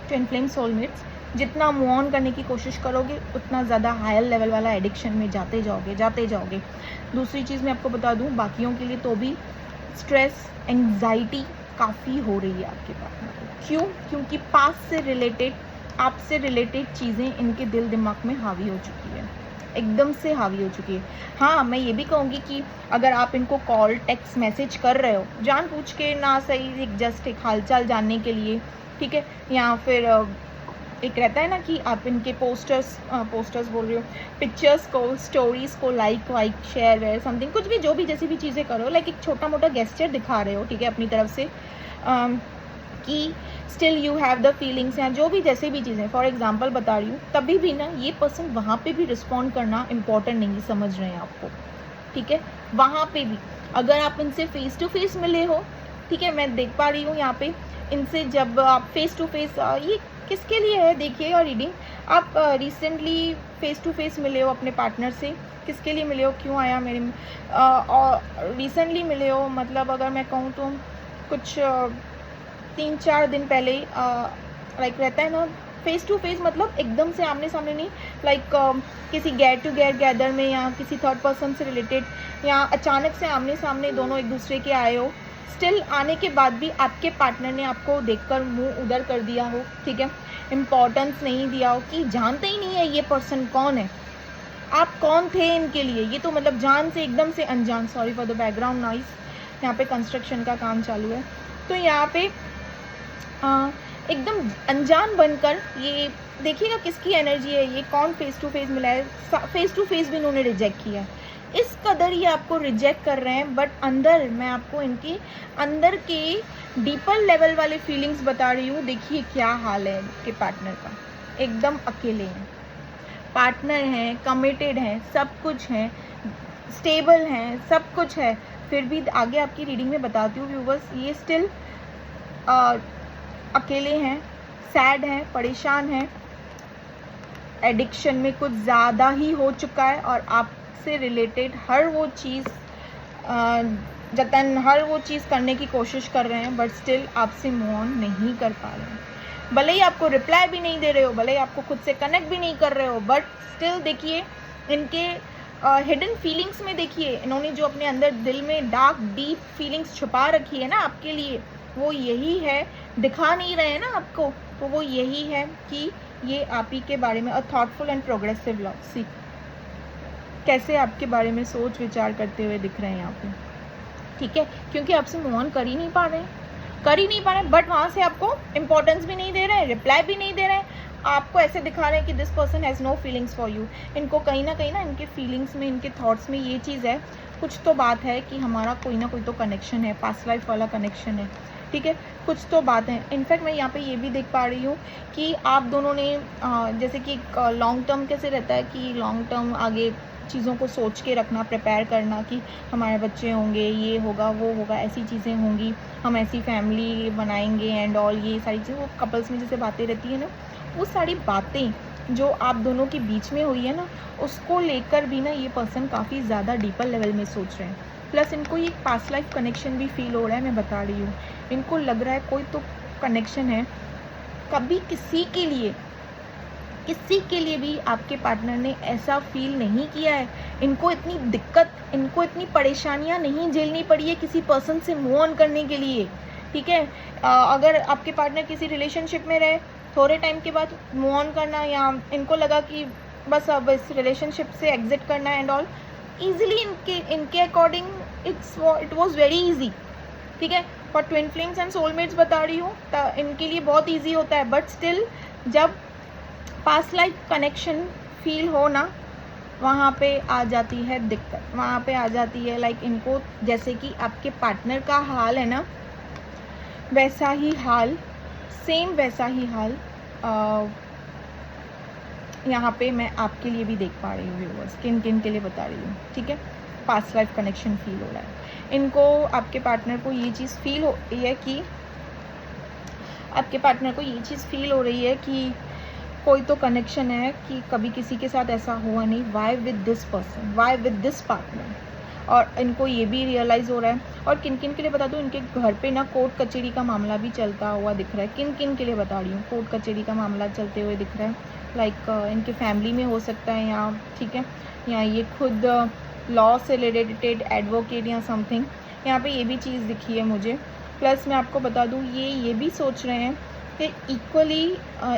ट्विन फ्लेम सोलमेट्स, जितना मूव ऑन करने की कोशिश करोगे, उतना ज़्यादा हायर लेवल वाला एडिक्शन में जाते जाओगे। दूसरी चीज़ मैं आपको बता दूं, बाकियों के लिए तो भी स्ट्रेस, एंग्जाइटी काफ़ी हो रही है आपके पार्टनर को। क्यों? क्योंकि पास्ट से रिलेटेड, आपसे रिलेटेड चीज़ें इनके दिल दिमाग में हावी हो चुकी है, एकदम से हावी हो चुकी है। हाँ, मैं ये भी कहूँगी कि अगर आप इनको कॉल, टेक्स्ट, मैसेज कर रहे हो जानबूझ के ना सही, जस्ट एक हालचाल जानने के लिए, ठीक है, या फिर एक रहता है ना कि आप इनके पोस्टर्स बोल रही हो, पिक्चर्स को, स्टोरीज़ को लाइक वाइक शेयर वेयर समथिंग, कुछ भी जो भी जैसी भी चीज़ें करो, लाइक एक छोटा मोटा गेस्चर दिखा रहे हो, ठीक है, अपनी तरफ से कि still you have the feelings, या जो भी जैसे भी चीज़ें, फॉर एग्जांपल बता रही हूँ, तभी भी ना ये पर्सन वहाँ पे भी रिस्पॉन्ड करना इम्पॉर्टेंट नहीं समझ रहे हैं आपको। ठीक है, वहाँ पे भी अगर आप इनसे फेस टू फेस मिले हो, ठीक है, मैं देख पा रही हूँ यहाँ पे इनसे जब आप फेस टू फेस, ये किसके लिए है देखिएगा रीडिंग, आप रिसेंटली फेस टू फेस मिले हो अपने पार्टनर से, किसके लिए मिले हो, क्यों आया मेरे और रिसेंटली मिले हो, मतलब अगर मैं कहूँ तो कुछ 3-4 दिन पहले, लाइक रहता है ना फेस टू फेस, मतलब एकदम से आमने सामने नहीं, लाइक किसी गेट टू गैदर में या किसी थर्ड पर्सन से रिलेटेड, या अचानक से आमने सामने दोनों एक दूसरे के आए हो। स्टिल आने के बाद भी आपके पार्टनर ने आपको देखकर मुंह उधर कर दिया हो, ठीक है, इम्पोर्टेंस नहीं दिया हो, कि जानते ही नहीं है ये पर्सन कौन है, आप कौन थे इनके लिए, ये तो मतलब जान से एकदम से अनजान। Sorry for the background noise, यहाँ पे कंस्ट्रक्शन का काम चालू है, तो यहाँ पे एकदम अनजान बनकर, ये देखिएगा किसकी एनर्जी है, ये कौन फेस टू फेस मिला है, फेस टू फेस भी इन्होंने रिजेक्ट किया है, इस कदर ये आपको रिजेक्ट कर रहे हैं। बट अंदर मैं आपको इनकी अंदर के डीपर लेवल वाले फीलिंग्स बता रही हूँ। देखिए क्या हाल है इनके पार्टनर का, एकदम अकेले हैं, पार्टनर हैं, कमिटेड हैं, सब कुछ हैं, स्टेबल हैं, सब कुछ है, फिर भी आगे आपकी रीडिंग में बताती हूँ व्यूवर्स, ये स्टिल अकेले हैं, सैड हैं, परेशान हैं, एडिक्शन में कुछ ज़्यादा ही हो चुका है, और आपसे रिलेटेड हर वो चीज़ हर वो चीज़ करने की कोशिश कर रहे हैं, बट स्टिल आपसे मूव ऑन नहीं कर पा रहे हैं। भले ही आपको रिप्लाई भी नहीं दे रहे हो, भले ही आपको खुद से कनेक्ट भी नहीं कर रहे हो, बट स्टिल देखिए इनके हिडन फीलिंग्स में, देखिए इन्होंने जो अपने अंदर दिल में डार्क डीप फीलिंग्स छुपा रखी है ना आपके लिए, वो यही है, दिखा नहीं रहे हैं ना आपको, तो वो यही है कि ये आप ही के बारे में a thoughtful and progressive love, see कैसे आपके बारे में सोच विचार करते हुए दिख रहे हैं यहाँ पे, ठीक है, क्योंकि आपसे मूव ऑन कर ही नहीं पा रहे, बट वहाँ से आपको इम्पोर्टेंस भी नहीं दे रहे हैं, रिप्लाई भी नहीं दे रहे हैं, आपको ऐसे दिखा रहे हैं कि this person has no feelings for you. इनको कहीं ना इनके फीलिंग्स में, इनके थॉट्स में ये चीज़ है, कुछ तो बात है कि हमारा कोई ना कोई तो कनेक्शन है, पास्ट लाइफ वाला कनेक्शन है, ठीक है, कुछ तो बात है। इनफैक्ट मैं यहाँ पे ये भी देख पा रही हूँ कि आप दोनों ने जैसे कि लॉन्ग टर्म कैसे रहता है कि लॉन्ग टर्म आगे चीज़ों को सोच के रखना, प्रिपेयर करना कि हमारे बच्चे होंगे, ये होगा वो होगा, ऐसी चीज़ें होंगी, हम ऐसी फैमिली बनाएंगे एंड ऑल, ये सारी चीज़ें वो कपल्स में जैसे बातें रहती है ना, वो सारी बातें जो आप दोनों के बीच में हुई है ना, उसको लेकर भी ना ये पर्सन काफ़ी ज़्यादा डीपर लेवल में सोच रहे हैं। प्लस इनको ये पास्ट लाइफ कनेक्शन भी फील हो रहा है, मैं बता रही हूँ, इनको लग रहा है कोई तो कनेक्शन है, कभी किसी के लिए भी आपके पार्टनर ने ऐसा फील नहीं किया है, इनको इतनी दिक्कत, इनको इतनी परेशानियां नहीं झेलनी पड़ी है किसी पर्सन से मूव ऑन करने के लिए, ठीक है। अगर आपके पार्टनर किसी रिलेशनशिप में रहे, थोड़े टाइम के बाद मूव ऑन करना, या इनको लगा कि बस अब इस रिलेशनशिप से एग्जिट करना एंड ऑल, ईजिली इनके according it was very easy, ठीक है। For twin flames and soulmates बता रही हूँ, इनके लिए बहुत ईजी होता है, बट स्टिल जब पास्ट लाइफ कनेक्शन फील हो ना, वहाँ पे आ जाती है दिक्कत, वहाँ पे आ जाती है लाइक इनको जैसे कि आपके पार्टनर का हाल है ना, वैसा ही हाल, सेम वैसा ही हाल यहाँ पे मैं आपके लिए भी देख पा रही हूँ व्यूअर्स, किन किन के लिए बता रही हूँ, ठीक है। पास्ट लाइफ कनेक्शन फील हो रहा है इनको, आपके पार्टनर को ये चीज़ फील हो रही है कि कोई तो कनेक्शन है कि कभी किसी के साथ ऐसा हुआ नहीं, why with this person, why with this partner, और इनको ये भी रियलाइज़ हो रहा है। और किन किन के लिए बता दूँ, इनके घर पे ना कोर्ट कचहरी का मामला भी चलता हुआ दिख रहा है। किन किन के लिए बता रही हूँ, कोर्ट कचहरी का मामला चलते हुए दिख रहा है, लाइक इनके फैमिली में हो सकता है, या ठीक है, या ये खुद लॉ से रिलेटेड एडवोकेट या समथिंग, यहाँ पे ये भी चीज़ दिखी है मुझे। प्लस मैं आपको बता दूँ, ये भी सोच रहे हैं कि इक्वली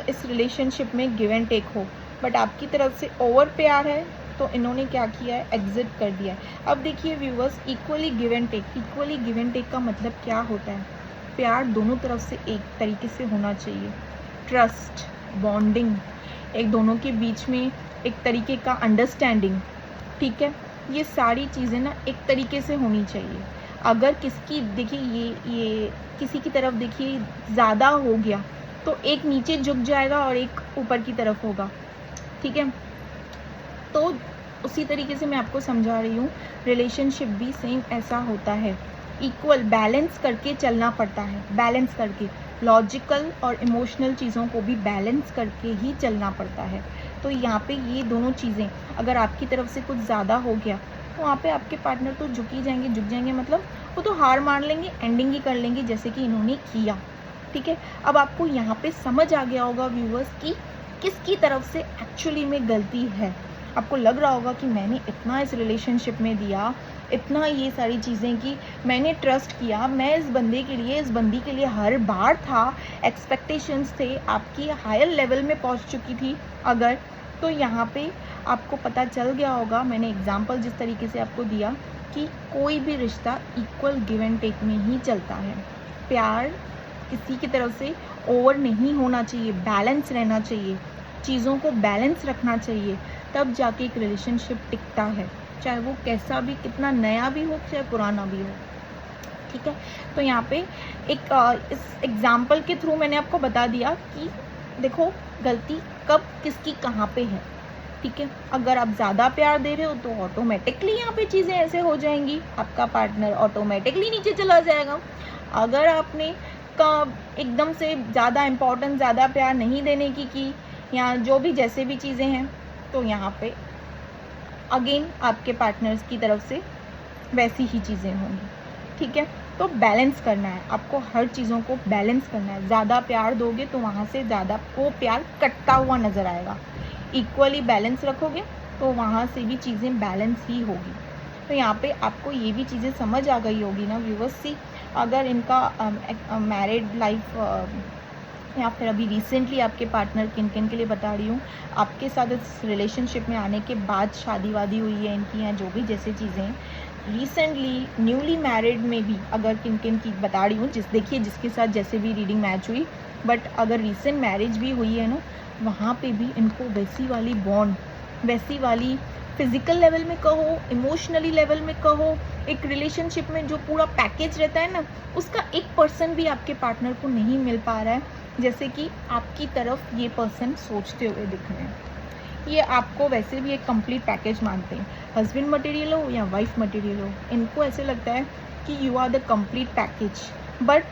इस रिलेशनशिप में गिव एंड टेक हो, बट आपकी तरफ से ओवर प्यार है तो इन्होंने क्या किया है, एग्जिट कर दिया है। अब देखिए viewers, equally give and take का मतलब क्या होता है, प्यार दोनों तरफ से एक तरीके से होना चाहिए, ट्रस्ट, बॉन्डिंग, एक दोनों के बीच में एक तरीके का अंडरस्टैंडिंग, ठीक है, ये सारी चीज़ें ना एक तरीके से होनी चाहिए। अगर किसकी देखिए ये किसी की तरफ देखिए ज़्यादा हो गया तो एक नीचे झुक जाएगा और एक ऊपर की तरफ होगा, ठीक है। तो उसी तरीके से मैं आपको समझा रही हूँ, रिलेशनशिप भी सेम ऐसा होता है, इक्वल बैलेंस करके चलना पड़ता है, बैलेंस करके, लॉजिकल और इमोशनल चीज़ों को भी बैलेंस करके ही चलना पड़ता है। तो यहाँ पे ये दोनों चीज़ें अगर आपकी तरफ से कुछ ज़्यादा हो गया तो वहाँ पे आपके पार्टनर तो झुक जाएंगे, मतलब वो तो हार मान लेंगे, एंडिंग ही कर लेंगे, जैसे कि इन्होंने किया, ठीक है। अब आपको यहाँ पे समझ आ गया होगा व्यूअर्स कि किसकी तरफ से एक्चुअली में गलती है। आपको लग रहा होगा कि मैंने इतना इस रिलेशनशिप में दिया, इतना ये सारी चीज़ें की, मैंने ट्रस्ट किया, मैं इस बंदी के लिए हर बार था, एक्सपेक्टेशंस थे, आपकी हायर लेवल में पहुंच चुकी थी अगर, तो यहाँ पे आपको पता चल गया होगा, मैंने एग्जांपल जिस तरीके से आपको दिया कि कोई भी रिश्ता इक्वल गिव एंड टेक में ही चलता है। प्यार किसी की तरफ से ओवर नहीं होना चाहिए, बैलेंस रहना चाहिए, चीज़ों को बैलेंस रखना चाहिए, तब जाके एक रिलेशनशिप टिकता है, चाहे वो कैसा भी, कितना नया भी हो, चाहे पुराना भी हो, ठीक है। तो यहाँ पे एक इस एग्जाम्पल के थ्रू मैंने आपको बता दिया कि देखो गलती कब किसकी कहाँ पे है, ठीक है। अगर आप ज़्यादा प्यार दे रहे हो तो ऑटोमेटिकली यहाँ पे चीज़ें ऐसे हो जाएंगी, आपका पार्टनर ऑटोमेटिकली नीचे चला जाएगा। अगर आपने का एकदम से ज़्यादा इम्पोर्टेंस, ज़्यादा प्यार नहीं देने की या जो भी जैसे भी चीज़ें हैं, तो यहाँ पे अगेन आपके पार्टनर्स की तरफ से वैसी ही चीज़ें होंगी, ठीक है। तो बैलेंस करना है आपको, हर चीज़ों को बैलेंस करना है। ज़्यादा प्यार दोगे तो वहाँ से ज़्यादा वो प्यार कटता हुआ नज़र आएगा, इक्वली बैलेंस रखोगे तो वहाँ से भी चीज़ें बैलेंस ही होगी। तो यहाँ पे आपको ये भी चीज़ें समझ आ गई होगी ना व्यूअर्स। सी अगर इनका मैरिड लाइफ या फिर अभी रिसेंटली आपके पार्टनर किन किन के लिए बता रही हूँ, आपके साथ इस रिलेशनशिप में आने के बाद शादी वादी हुई है इनकी, या जो भी जैसे चीज़ें रिसेंटली न्यूली मैरिड में भी अगर किन किन की बता रही हूँ, देखिए जिसके साथ जैसे भी रीडिंग मैच हुई, बट अगर रिसेंट मैरिज भी हुई है ना, वहाँ पे भी इनको वैसी वाली बॉन्ड, वैसी वाली फिजिकल लेवल में कहो, इमोशनली लेवल में कहो, एक रिलेशनशिप में जो पूरा पैकेज रहता है ना, उसका 1% भी आपके पार्टनर को नहीं मिल पा रहा है, जैसे कि आपकी तरफ ये पर्सन सोचते हुए दिख रहे हैं। ये आपको वैसे भी एक कंप्लीट पैकेज मानते हैं, हस्बैंड मटेरियल हो या वाइफ मटेरियल हो, इनको ऐसे लगता है कि you are the complete package. But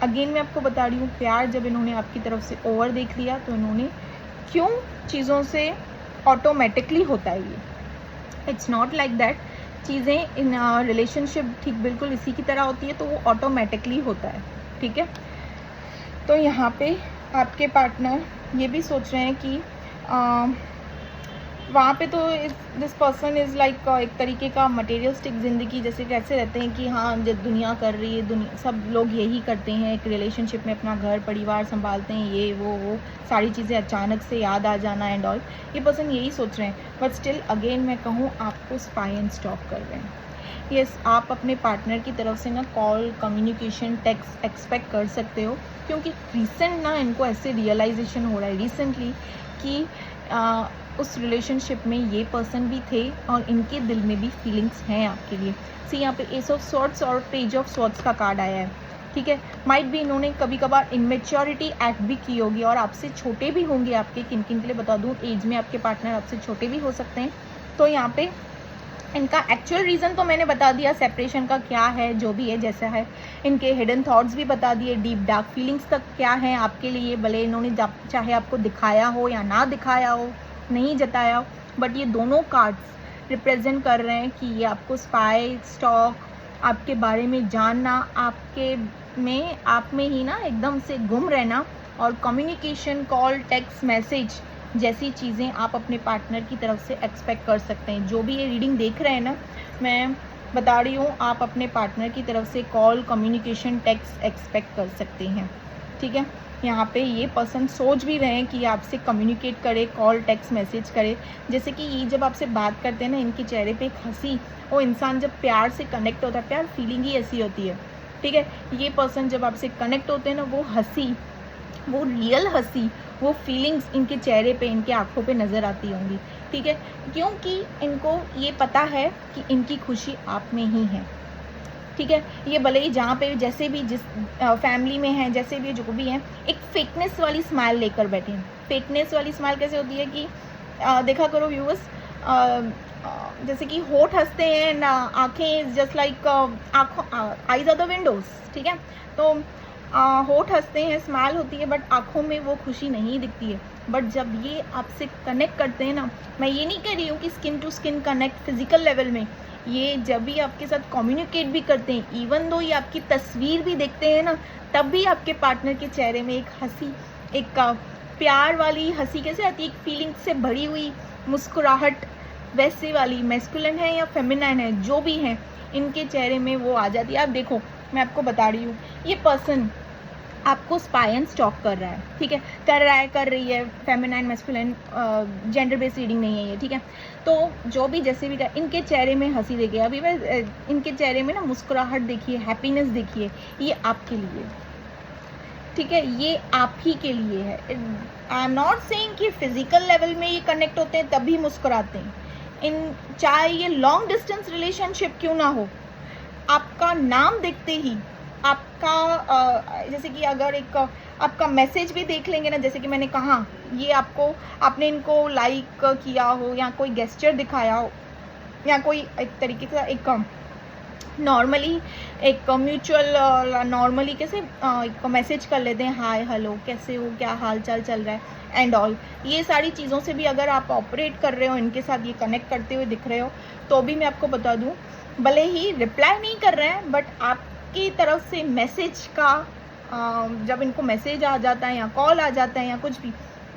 again मैं आपको बता रही हूँ, प्यार जब इन्होंने आपकी तरफ से ओवर देख लिया तो इन्होंने क्यों चीज़ों से ऑटोमेटिकली होता है ये, इट्स नॉट लाइक दैट, चीज़ें इन रिलेशनशिप ठीक बिल्कुल इसी की तरह होती है, तो वो ऑटोमेटिकली होता है, ठीक है। तो यहाँ पे आपके पार्टनर ये भी सोच रहे हैं कि वहाँ पे तो दिस पर्सन इज़ लाइक एक तरीके का मटेरियलिस्टिक ज़िंदगी, जैसे कैसे रहते हैं कि हाँ जब दुनिया कर रही है, दुनिया सब लोग यही करते हैं, एक रिलेशनशिप में अपना घर परिवार संभालते हैं, ये वो सारी चीज़ें अचानक से याद आ जाना एंड ऑल, ये पर्सन यही सोच रहे हैं। बट स्टिल अगेन मैं कहूँ, आपको स्पाई एंड स्टॉप कर रहे हैं, यस, आप अपने पार्टनर की तरफ से ना कॉल, कम्युनिकेशन, टेक्स्ट एक्सपेक्ट कर सकते हो, क्योंकि रिसेंट ना इनको ऐसे रियलाइजेशन हो रहा है रिसेंटली कि उस रिलेशनशिप में ये पर्सन भी थे और इनके दिल में भी फीलिंग्स हैं आपके लिए। सी यहाँ पे एस ऑफ सॉर्ट्स और पेज ऑफ सॉर्ट्स का कार्ड आया है, ठीक है। माइट भी इन्होंने कभी कभार इमेच्योरिटी एक्ट भी की होगी और आपसे छोटे भी होंगे। आपके किन किन के लिए बता दूँ, एज में आपके पार्टनर आपसे छोटे भी हो सकते हैं। तो यहाँ पे इनका एक्चुअल रीज़न तो मैंने बता दिया सेपरेशन का क्या है, जो भी है जैसा है। इनके हिडन थॉट्स भी बता दिए, डीप डार्क फीलिंग्स तक क्या है आपके लिए, भले इन्होंने चाहे आपको दिखाया हो या ना दिखाया हो, नहीं जताया हो, बट ये दोनों कार्ड्स रिप्रेजेंट कर रहे हैं कि ये आपको स्पाई, स्टॉक, आपके बारे में जानना, आप में ही ना एकदम से गुम रहना, और कम्युनिकेशन, कॉल, टेक्स्ट मैसेज जैसी चीज़ें आप अपने पार्टनर की तरफ से एक्सपेक्ट कर सकते हैं। जो भी ये रीडिंग देख रहे हैं ना, मैं बता रही हूँ, आप अपने पार्टनर की तरफ से कॉल, कम्युनिकेशन, टेक्स्ट एक्सपेक्ट कर सकते हैं, ठीक है। यहाँ पे ये पर्सन सोच भी रहे हैं कि आपसे कम्युनिकेट करे, कॉल, टेक्स्ट मैसेज करे। जैसे कि ये जब आपसे बात करते हैं ना, इनके चेहरे पे एक हंसी, वो इंसान जब प्यार से कनेक्ट होता है, प्यार फीलिंग ही ऐसी होती है, ठीक है। ये पर्सन जब आपसे कनेक्ट होते हैं ना, वो हंसी, वो रियल हंसी, वो फीलिंग्स इनके चेहरे पे, इनके आंखों पे नज़र आती होंगी, ठीक है। क्योंकि इनको ये पता है कि इनकी खुशी आप में ही है, ठीक है। ये भले ही जहाँ पे जैसे भी जिस फैमिली में है, जैसे भी जो भी है, एक फेकनेस वाली स्माइल लेकर बैठे हैं। फेकनेस वाली स्माइल कैसे होती है कि देखा करो व्यूअर्स, जैसे कि होठ हंसते हैं ना, आँखें just like eyes are the windows, ठीक है। तो होठ हंसते हैं, स्माइल होती है, बट आँखों में वो खुशी नहीं दिखती है। बट जब ये आपसे कनेक्ट करते हैं ना, मैं ये नहीं कह रही हूँ कि skin to skin connect physical level में, ये जब भी आपके साथ कम्युनिकेट भी करते हैं, इवन दो ये आपकी तस्वीर भी देखते हैं ना, तब भी आपके पार्टनर के चेहरे में एक हंसी, एक प्यार वाली हंसी कैसे आती है, एक फीलिंग से भरी हुई मुस्कुराहट, वैसे वाली, मैस्कुलिन है या फेमिनाइन है, जो भी है, इनके चेहरे में वो आ जाती है। आप देखो, मैं आपको बता रही हूँ, ये पर्सन आपको स्पाई एंड स्टॉक कर रहा है, ठीक है, कर रही है, feminine, masculine, gender based reading नहीं है ये, ठीक है। तो जो भी जैसे भी इनके चेहरे में हंसी देखिए, अभी मैं इनके चेहरे में ना मुस्कुराहट देखिए, हैप्पीनेस देखिए, ये आपके लिए, ठीक है, ये आप ही के लिए है। आई एम नॉट सेइंग कि फिजिकल लेवल में ये कनेक्ट होते हैं तभी मुस्कुराते हैं। चाहे ये लॉन्ग डिस्टेंस रिलेशनशिप क्यों ना हो, आपका नाम देखते ही, आपका जैसे कि अगर एक आपका मैसेज भी देख लेंगे ना, जैसे कि मैंने कहा, ये आपने इनको लाइक किया हो या कोई गेस्चर दिखाया हो, या कोई एक तरीके का एक नॉर्मली एक म्यूचुअल नॉर्मली कैसे एक मैसेज कर लेते हैं, हाय हेलो कैसे हो, क्या हाल चाल चल रहा है एंड ऑल, ये सारी चीज़ों से भी अगर आप ऑपरेट कर रहे हो, इनके साथ ये कनेक्ट करते हुए दिख रहे हो, तो भी मैं आपको बता दूं, भले ही रिप्लाई नहीं कर रहे हैं, बट आपकी तरफ से मैसेज का जब इनको मैसेज आ जाता है या कॉल आ जाता है या कुछ भी,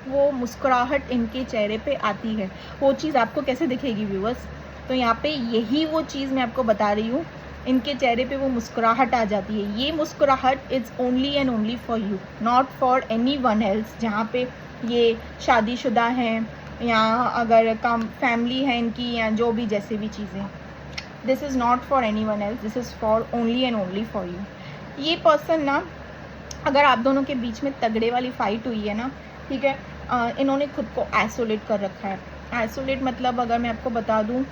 वो मुस्कुराहट इनके चेहरे पे आती है। वो चीज़ आपको कैसे दिखेगी व्यूअर्स, तो यहाँ पे यही वो चीज़ मैं आपको बता रही हूँ, इनके चेहरे पे वो मुस्कुराहट आ जाती है। ये मुस्कुराहट is only and only for you, not for any one else. जहाँ पे ये शादीशुदा हैं या अगर कम फैमिली है इनकी या जो भी जैसे भी चीज़ें, this is not for any one else, this is for only and only for you. ये पर्सन ना, अगर आप दोनों के बीच में तगड़े वाली फाइट हुई है ना, ठीक है, इन्होंने खुद को आइसोलेट कर रखा है। आइसोलेट मतलब अगर मैं आपको बता दूं,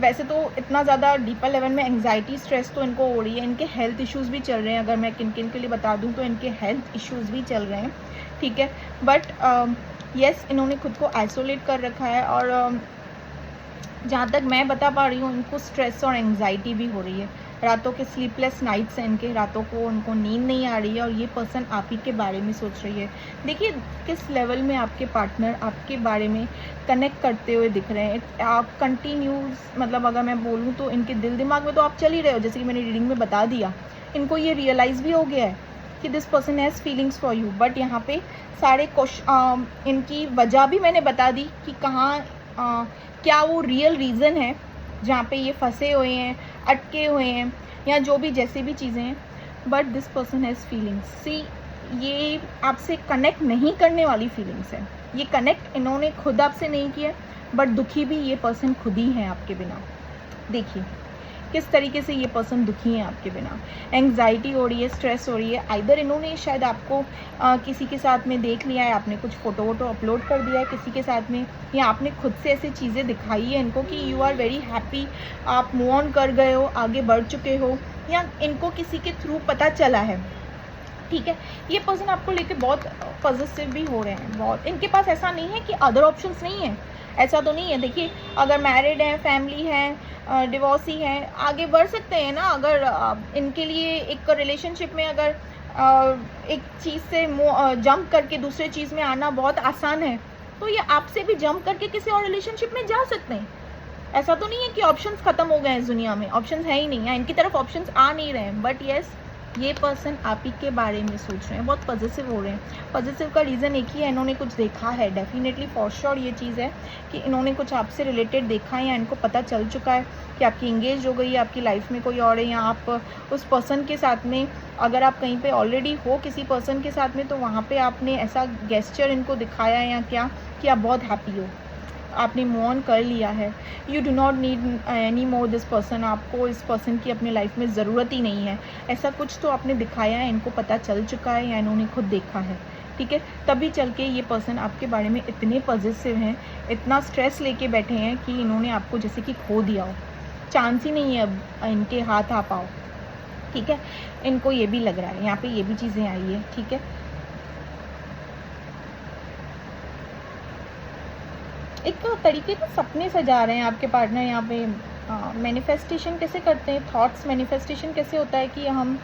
वैसे तो इतना ज़्यादा डीपर लेवल में एंग्जाइटी, स्ट्रेस तो इनको हो रही है, इनके हेल्थ इश्यूज़ भी चल रहे हैं। अगर मैं किन किन के लिए बता दूं तो इनके हेल्थ इश्यूज़ भी चल रहे हैं, ठीक है। बट यस, इन्होंने खुद को आइसोलेट कर रखा है, और जहाँ तक मैं बता पा रही हूँ, इनको स्ट्रेस और एंग्जाइटी भी हो रही है। रातों के स्लीपलेस नाइट्स हैं इनके, रातों को उनको नींद नहीं आ रही है, और ये पर्सन आप ही के बारे में सोच रही है। देखिए किस लेवल में आपके पार्टनर आपके बारे में कनेक्ट करते हुए दिख रहे हैं। आप कंटिन्यूस, मतलब अगर मैं बोलूँ तो इनके दिल दिमाग में तो आप चल ही रहे हो, जैसे कि मैंने रीडिंग में बता दिया, इनको ये रियलाइज़ भी हो गया है कि this person has feelings for you. But यहाँ पे सारे इनकी वजह भी मैंने बता दी कि कहाँ क्या वो रियल रीज़न है जहाँ पे ये फंसे हुए हैं, अटके हुए हैं, या जो भी जैसे भी चीज़ें हैं। But this person has feelings. See, ये आपसे कनेक्ट नहीं करने वाली फीलिंग्स है। ये कनेक्ट इन्होंने खुद आपसे नहीं किया, बट दुखी भी ये पर्सन खुद ही है आपके बिना। देखिए, किस तरीके से ये पर्सन दुखी है आपके बिना, एंग्जाइटी हो रही है, स्ट्रेस हो रही है। आइदर इन्होंने शायद आपको किसी के साथ में देख लिया है, आपने कुछ फ़ोटो वोटो अपलोड कर दिया है किसी के साथ में, या आपने खुद से ऐसी चीज़ें दिखाई है इनको कि यू आर वेरी हैप्पी, आप मूव ऑन कर गए हो, आगे बढ़ चुके हो, या इनको किसी के थ्रू पता चला है। ठीक है, ये पर्सन आपको लेके बहुत पॉजिटिव भी हो रहे हैं बहुत। इनके पास ऐसा नहीं है कि अदर ऑप्शंस नहीं है, ऐसा तो नहीं है। देखिए, अगर मैरिड हैं, फैमिली है, डिवोर्सी हैं, आगे बढ़ सकते हैं ना। अगर इनके लिए एक रिलेशनशिप में अगर एक चीज़ से जंप करके दूसरे चीज़ में आना बहुत आसान है, तो ये आपसे भी जंप करके किसी और रिलेशनशिप में जा सकते हैं। ऐसा तो नहीं है कि ऑप्शंस ख़त्म हो गए हैं इस दुनिया में, ऑप्शंस है ही नहीं है, इनकी तरफ ऑप्शंस आ नहीं रहे हैं। बट येस, ये पर्सन आप ही के बारे में सोच रहे हैं, बहुत पॉजिटिव हो रहे हैं। पॉजिटिव का रीज़न एक ही है, इन्होंने कुछ देखा है। डेफिनेटली फॉर श्योर ये चीज़ है कि इन्होंने कुछ आपसे रिलेटेड देखा है, या इनको पता चल चुका है कि आपकी इंगेज हो गई है, आपकी लाइफ में कोई और है, या आप उस पर्सन के साथ में, अगर आप कहीं पे ऑलरेडी हो किसी पर्सन के साथ में, तो वहाँ पे आपने ऐसा गेस्चर इनको दिखाया है या क्या कि आप बहुत हैप्पी हो, आपने मूव ऑन कर लिया है। You do not need any more this person, आपको इस पर्सन की अपनी लाइफ में ज़रूरत ही नहीं है। ऐसा कुछ तो आपने दिखाया है, इनको पता चल चुका है या इन्होंने खुद देखा है। ठीक है, तभी चल के ये पर्सन आपके बारे में इतने पॉजिटिव हैं, इतना स्ट्रेस लेके बैठे हैं कि इन्होंने आपको जैसे कि खो दिया हो, चांस ही नहीं है अब इनके हाथ आ पाओ। ठीक है, इनको ये भी लग रहा है, यहाँ पे ये भी चीज़ें आई है। ठीक है, एक तरीके के सपने सजा रहे हैं आपके पार्टनर यहाँ पे। मैनिफेस्टेशन कैसे करते हैं, थॉट्स मैनिफेस्टेशन कैसे होता है कि हम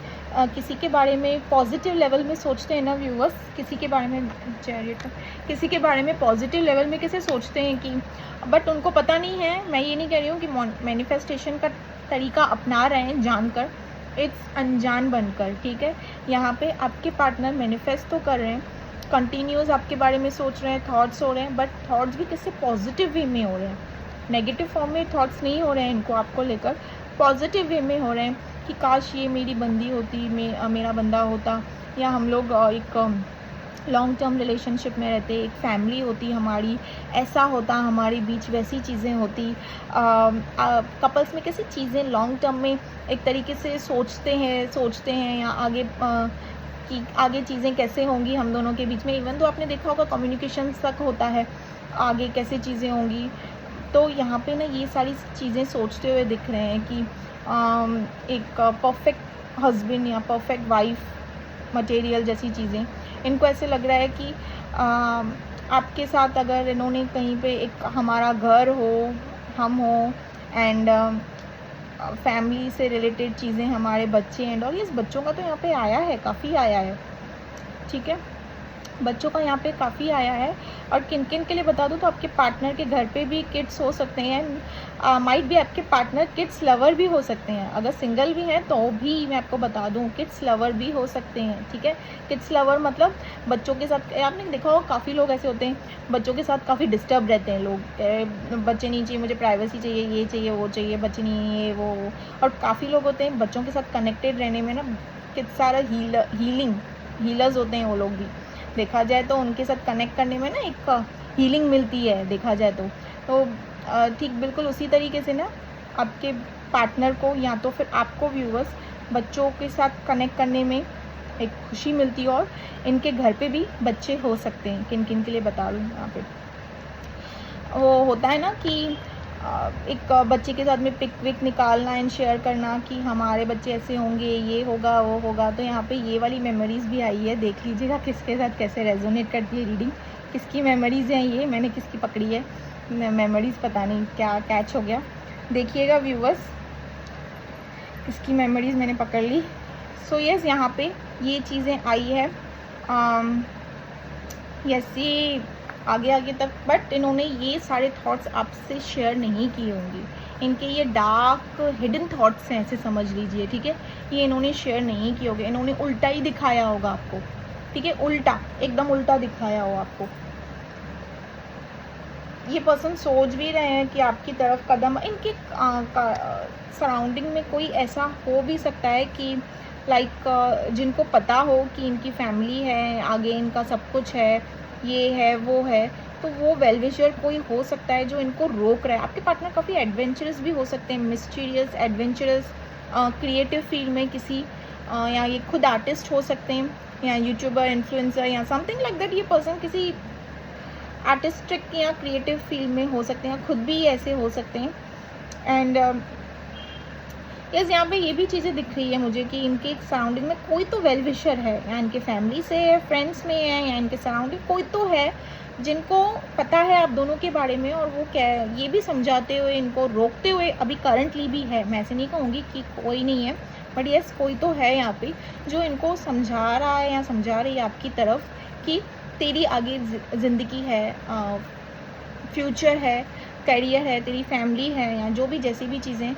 किसी के बारे में पॉजिटिव लेवल में सोचते हैं ना व्यूअर्स, किसी के बारे में किसी के बारे में पॉजिटिव लेवल में कैसे सोचते हैं कि, बट उनको पता नहीं है। मैं ये नहीं कह रही हूँ कि मैनिफेस्टेशन का तरीका अपना रहे हैं जानकर, इट्स अनजान बनकर। ठीक है, यहाँ पे आपके पार्टनर मैनिफेस्ट तो कर रहे हैं, कंटिन्यूस आपके बारे में सोच रहे हैं, थॉट्स हो रहे हैं, बट थॉट्स भी किसी पॉजिटिव वे में हो रहे हैं। नेगेटिव फॉर्म में थॉट्स नहीं हो रहे हैं इनको आपको लेकर, पॉजिटिव वे में हो रहे हैं कि काश ये मेरी बंदी होती, मेरा बंदा होता, या हम लोग एक लॉन्ग टर्म रिलेशनशिप में रहते, एक फैमिली होती हमारी, ऐसा होता हमारे बीच, वैसी चीज़ें होती। कपल्स में कैसी चीज़ें लॉन्ग टर्म में एक तरीके से सोचते हैं या आगे कि आगे चीज़ें कैसे होंगी हम दोनों के बीच में। इवन तो आपने देखा होगा कम्युनिकेशन तक होता है, आगे कैसे चीज़ें होंगी। तो यहाँ पे ना ये सारी चीज़ें सोचते हुए दिख रहे हैं कि एक परफेक्ट हस्बैंड या परफेक्ट वाइफ मटेरियल जैसी चीज़ें इनको ऐसे लग रहा है कि आपके साथ अगर इन्होंने कहीं पे एक हमारा घर हो, हम हो, एंड फैमिली से रिलेटेड चीज़ें, हमारे बच्चे एंड और, ये बच्चों का तो यहाँ पे आया है, काफ़ी आया है। ठीक है, बच्चों का यहाँ पे काफ़ी आया है। और किन किन के लिए बता दूँ तो आपके पार्टनर के घर पे भी किड्स हो सकते हैं, माइट भी आपके पार्टनर किड्स लवर भी हो सकते हैं। अगर सिंगल भी हैं तो भी मैं आपको बता दूँ किड्स लवर भी हो सकते हैं। ठीक है, किड्स लवर मतलब बच्चों के साथ, आपने देखा होगा काफ़ी लोग ऐसे होते हैं बच्चों के साथ काफ़ी डिस्टर्ब रहते हैं लोग, बच्चे नहीं चाहिए, मुझे प्राइवेसी चाहिए, ये चाहिए, वो चाहिए, बच्चे नहीं ये वो। और काफ़ी लोग होते हैं बच्चों के साथ कनेक्टेड रहने में ना, कितना सारा हीलर्स होते हैं वो लोग भी, देखा जाए तो उनके साथ कनेक्ट करने में ना एक हीलिंग मिलती है देखा जाए तो ठीक बिल्कुल उसी तरीके से ना आपके पार्टनर को या तो फिर आपको व्यूअर्स बच्चों के साथ कनेक्ट करने में एक खुशी मिलती है। और इनके घर पे भी बच्चे हो सकते हैं, किन किन के लिए बता दूँ यहाँ पे। वो होता है ना कि एक बच्चे के साथ में पिक विक निकालना एंड शेयर करना कि हमारे बच्चे ऐसे होंगे, ये होगा वो होगा। तो यहाँ पे ये वाली मेमोरीज़ भी आई है, देख लीजिएगा किसके साथ कैसे रेजोनेट करती है रीडिंग, किसकी मेमोरीज़ हैं ये, मैंने किसकी पकड़ी है मेमोरीज़, पता नहीं क्या कैच हो गया। देखिएगा व्यूवर्स किसकी मेमोरीज़ मैंने पकड़ ली। सो यस, यहाँ पे ये चीज़ें आई है, यस ये आगे तक, बट इन्होंने ये सारे थॉट्स आपसे शेयर नहीं किए होंगे, इनके ये डार्क हिडन थॉट्स हैं ऐसे समझ लीजिए। ठीक है, ये इन्होंने शेयर नहीं किए होंगे, इन्होंने उल्टा ही दिखाया होगा आपको। ठीक है, उल्टा, एकदम उल्टा दिखाया हो आपको। ये पर्सन सोच भी रहे हैं कि आपकी तरफ कदम, इनके सराउंडिंग में कोई ऐसा हो भी सकता है कि लाइक जिनको पता हो कि इनकी फैमिली है, आगे इनका सब कुछ है, ये है वो है, तो वो वेल विशर कोई हो सकता है जो इनको रोक रहा है। आपके पार्टनर काफ़ी एडवेंचरस भी हो सकते हैं, मिस्टीरियस, एडवेंचरस, क्रिएटिव फील्ड में किसी या ये खुद आर्टिस्ट हो सकते हैं या यूट्यूबर, इन्फ्लुएंसर या समथिंग लाइक दैट। ये पर्सन किसी आर्टिस्टिक या क्रिएटिव फील्ड में हो सकते हैं, खुद भी ऐसे हो सकते हैं। एंड यस, यहाँ पे ये भी चीज़ें दिख रही है मुझे कि इनके सराउंडिंग में कोई तो वेल विशर है, या इनके फैमिली से है, फ्रेंड्स में है, या इनके सराउंडिंग कोई तो है जिनको पता है आप दोनों के बारे में, और वो क्या ये भी समझाते हुए, इनको रोकते हुए अभी करंटली भी है। मैं ऐसे नहीं कहूँगी कि कोई नहीं है, बट यस कोई तो है यहाँ पे जो इनको समझा रहा है या समझा रही है आपकी तरफ कि तेरी आगे ज़िंदगी है, फ्यूचर है, करियर है, तेरी फैमिली है, या जो भी जैसी भी चीज़ें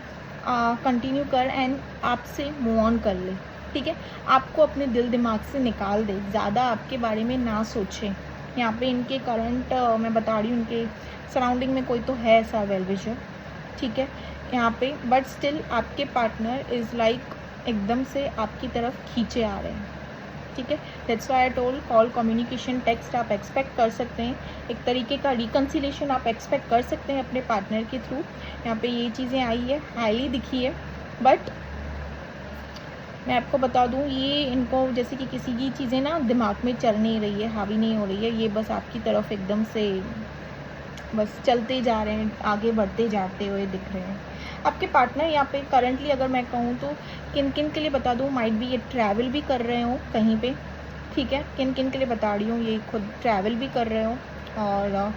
कंटिन्यू कर एंड आपसे मूव ऑन कर ले। ठीक है, आपको अपने दिल दिमाग से निकाल दे, ज़्यादा आपके बारे में ना सोचें। यहाँ पे इनके करंट मैं बता रही हूँ, उनके सराउंडिंग में कोई तो है ऐसा वेल विशर। ठीक है यहाँ पे, बट स्टिल आपके पार्टनर इज़ लाइक एकदम से आपकी तरफ खींचे आ रहे हैं। ठीक है, that's why I told call, communication, text आप एक्सपेक्ट कर सकते हैं। एक तरीके का रिकन्सिलेशन आप एक्सपेक्ट कर सकते हैं अपने पार्टनर के थ्रू। यहाँ पे ये चीज़ें आई है, हाईली दिखी है, बट मैं आपको बता दूँ ये इनको जैसे कि किसी की चीज़ें ना दिमाग में चल नहीं रही है, हावी नहीं हो रही है, ये बस आपकी तरफ एकदम से बस चलते जा रहे हैं, आगे बढ़ते जाते हुए दिख रहे हैं। आपके पार्टनर यहाँ पे करंटली अगर मैं कहूँ तो किन किन के लिए बता दूँ, माइट भी ये ट्रैवल भी कर रहे हो कहीं पे। ठीक है, किन किन के लिए बता रही हूँ, ये खुद ट्रैवल भी कर रहे हो। और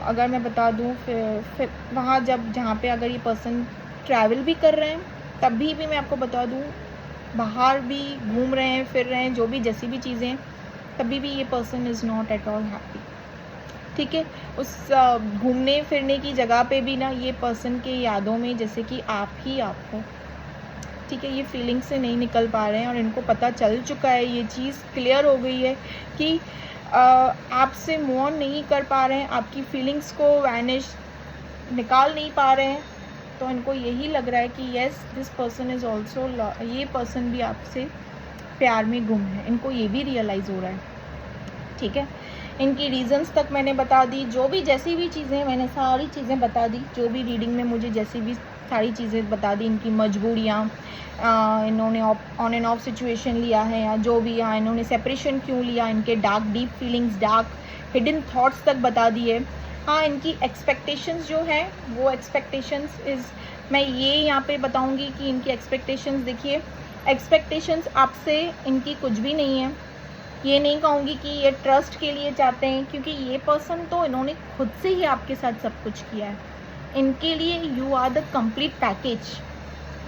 अगर मैं बता दूँ फिर वहाँ जहाँ पे अगर ये पर्सन ट्रैवल भी कर रहे हैं, तभी भी मैं आपको बता दूँ बाहर भी घूम रहे हैं, फिर रहे हैं, जो भी जैसी भी चीज़ें, तभी भी ये person is not at all happy. ठीक है, उस घूमने फिरने की जगह पे भी ना ये पर्सन के यादों में जैसे कि आप ही आप हो। ठीक है, ये फीलिंग से नहीं निकल पा रहे हैं, और इनको पता चल चुका है, ये चीज़ क्लियर हो गई है कि आपसे मूव ऑन नहीं कर पा रहे हैं, आपकी फीलिंग्स को वैनिश निकाल नहीं पा रहे हैं। तो इनको यही लग रहा है कि yes this person is also, ये पर्सन भी आपसे प्यार में गुम है, इनको ये भी रियलाइज़ हो रहा है। ठीक है, इनकी रीज़न्स तक मैंने बता दी, जो भी जैसी भी चीज़ें मैंने सारी चीज़ें बता दी, जो भी रीडिंग में मुझे जैसी भी सारी चीज़ें बता दी, इनकी मजबूरियाँ, इन्होंने ऑन एंड ऑफ सिचुएशन लिया है या जो भी, या इन्होंने सेपरेशन क्यों लिया, इनके dark deep feelings, dark hidden thoughts तक बता दिए। हाँ, इनकी एक्सपेक्टेशंस जो है वो एक्सपेक्टेशंस इज़, मैं ये यहाँ पे बताऊँगी कि इनकी एक्सपेक्टेशंस, देखिए एक्सपेक्टेशंस आपसे इनकी कुछ भी नहीं है। ये नहीं कहूँगी कि ये ट्रस्ट के लिए चाहते हैं, क्योंकि ये पर्सन तो इन्होंने खुद से ही आपके साथ सब कुछ किया है। इनके लिए you are the complete package.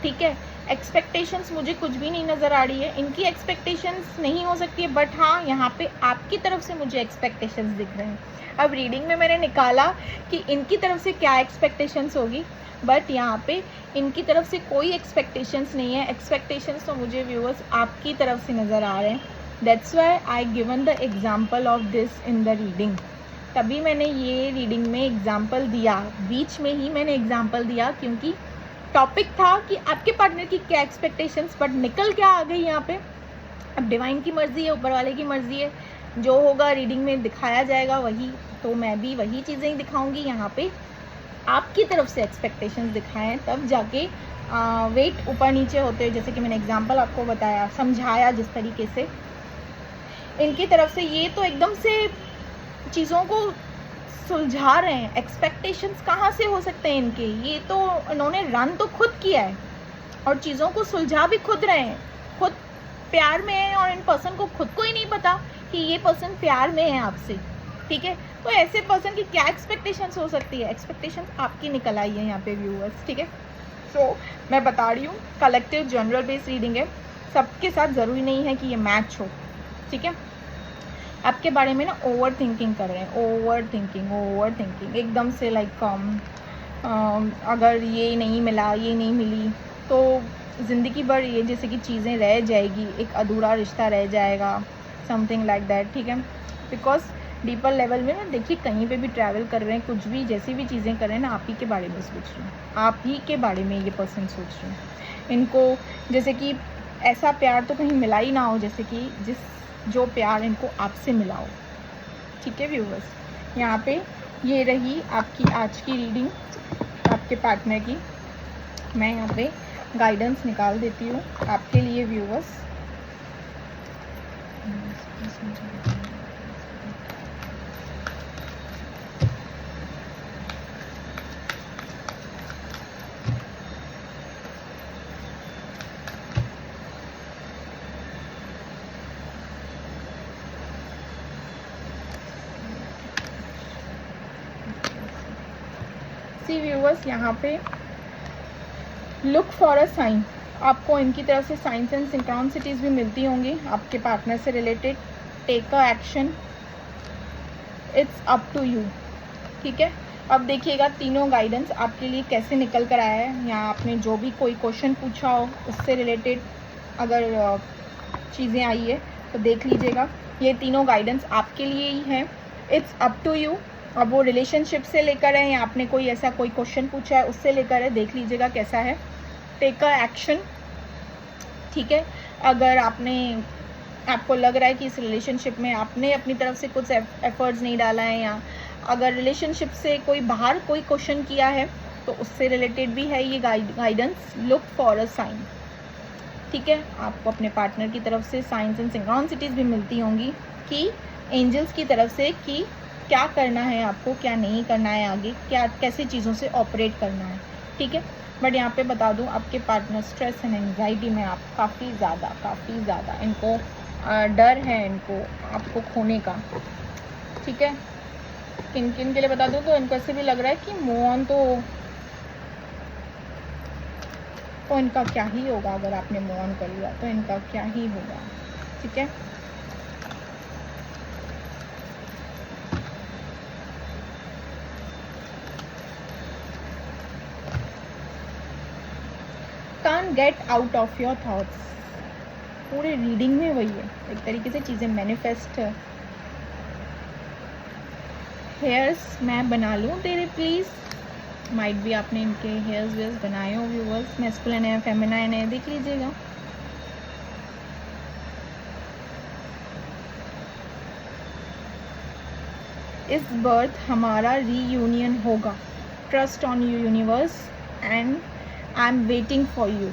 ठीक है, एक्सपेक्टेशंस मुझे कुछ भी नहीं नज़र आ रही है, इनकी एक्सपेक्टेशंस नहीं हो सकती है, बट हाँ यहाँ पे आपकी तरफ से मुझे एक्सपेक्टेशंस दिख रहे हैं। अब रीडिंग में मैंने निकाला कि इनकी तरफ से क्या एक्सपेक्टेशंस होगी, बट यहाँ पे इनकी तरफ से कोई एक्सपेक्टेशंस नहीं है। एक्सपेक्टेशंस तो मुझे व्यूअर्स आपकी तरफ से नज़र आ रहे हैं। That's why I given the example of this in the reading. तभी मैंने ये रीडिंग में एग्जाम्पल दिया, बीच में ही मैंने एग्जाम्पल दिया, क्योंकि टॉपिक था कि आपके पार्टनर की क्या एक्सपेक्टेशंस, बट निकल क्या आ गई यहाँ पे। अब डिवाइन की मर्ज़ी है, ऊपर वाले की मर्ज़ी है, जो होगा रीडिंग में दिखाया जाएगा वही, तो मैं भी वही चीज़ें ही दिखाऊंगी। यहाँ पे आपकी तरफ से एक्सपेक्टेशंस दिखाएं, तब जाके वेट ऊपर नीचे होते हैं, जैसे कि मैंने एग्जाम्पल आपको बताया, समझाया जिस तरीके से इनकी तरफ से। ये तो एकदम से चीज़ों को सुलझा रहे हैं। एक्सपेक्टेशंस कहाँ से हो सकते हैं इनके, ये तो इन्होंने रन तो खुद किया है और चीज़ों को सुलझा भी खुद रहे हैं, खुद प्यार में है, और इन पर्सन को खुद को ही नहीं पता कि ये पर्सन प्यार में है आपसे। ठीक है, तो ऐसे पर्सन की क्या एक्सपेक्टेशंस हो सकती है, एक्सपेक्टेशंस आपकी निकल आई है यहाँ पे व्यूअर्स। ठीक है, सो मैं बता रही हूँ कलेक्टिव जनरल बेस्ड रीडिंग है, सबके साथ ज़रूरी नहीं है कि ये मैच हो। ठीक है, आपके बारे में ना ओवर थिंकिंग कर रहे हैं, ओवर थिंकिंग एकदम से, लाइक अगर ये नहीं मिला, ये नहीं मिली, तो ज़िंदगी भर ये जैसे कि चीज़ें रह जाएगी, एक अधूरा रिश्ता रह जाएगा, समथिंग लाइक दैट। ठीक है, बिकॉज डीपर लेवल में ना देखिए, कहीं पे भी ट्रैवल कर रहे हैं, कुछ भी जैसी भी चीज़ें कर रहे हैं ना, आप ही के बारे में सोच रहे हैं, आप ही के बारे में ये पर्सन सोच रहे हैं। इनको जैसे कि ऐसा प्यार तो कहीं मिला ही ना हो, जैसे कि जो प्यार इनको आपसे मिला हो। ठीक है व्यूअर्स, यहाँ पे ये रही आपकी आज की रीडिंग आपके पार्टनर की। मैं यहाँ पे गाइडेंस निकाल देती हूँ आपके लिए व्यूवर्स। सी व्यूवर्स, यहाँ पे लुक फॉर अ साइन, आपको इनकी तरफ से साइंस एंड सिंक्रोनिसिटीज भी मिलती होंगी आपके पार्टनर से related. Take a action, it's up to you. ठीक है, अब देखिएगा तीनों गाइडेंस आपके लिए कैसे निकल कर आया है। यहाँ आपने जो भी कोई क्वेश्चन पूछा हो उससे रिलेटेड अगर चीज़ें आई है तो देख लीजिएगा। ये तीनों गाइडेंस आपके लिए ही है, इट्स अप टू यू। अब वो रिलेशनशिप से लेकर है या आपने कोई ऐसा कोई क्वेश्चन पूछा है उससे लेकर है, देख लीजिएगा कैसा है। Take a action. ठीक है, अगर आपको लग रहा है कि इस रिलेशनशिप में आपने अपनी तरफ से कुछ एफर्ट्स नहीं डाला है, या अगर रिलेशनशिप से कोई बाहर कोई क्वेश्चन किया है तो उससे रिलेटेड भी है ये guidance. Look for a sign. ठीक है, आपको अपने पार्टनर की तरफ से साइंस एंड सिंक्रोनिसिटीज भी मिलती होंगी कि एंजल्स की तरफ से कि क्या करना है आपको, क्या नहीं करना है, आगे क्या कैसे चीज़ों से ऑपरेट करना है। ठीक है, बट यहाँ पे बता दूँ आपके पार्टनर स्ट्रेस एंड एंग्जाइटी में आप काफ़ी ज़्यादा इनको डर है इनको आपको खोने का। ठीक है, किन किन के लिए बता दूँ तो इनको ऐसे भी लग रहा है कि मूव ऑन तो इनका क्या ही होगा। अगर आपने मूव ऑन कर लिया तो इनका क्या ही होगा। ठीक है, can't get out of your thoughts, पूरे रीडिंग में वही है, एक तरीके से चीज़ें मैनिफेस्ट। हेयर्स मैं बना लूँ तेरे प्लीज़, माइट भी आपने इनके हेयर्स वेयर्स बनाए हो व्यूवर्स, मैस्कुलिन है फेमिनाइन है, देख लीजिएगा। इस बर्थ हमारा रीयूनियन होगा, trust on you universe and I am waiting for you.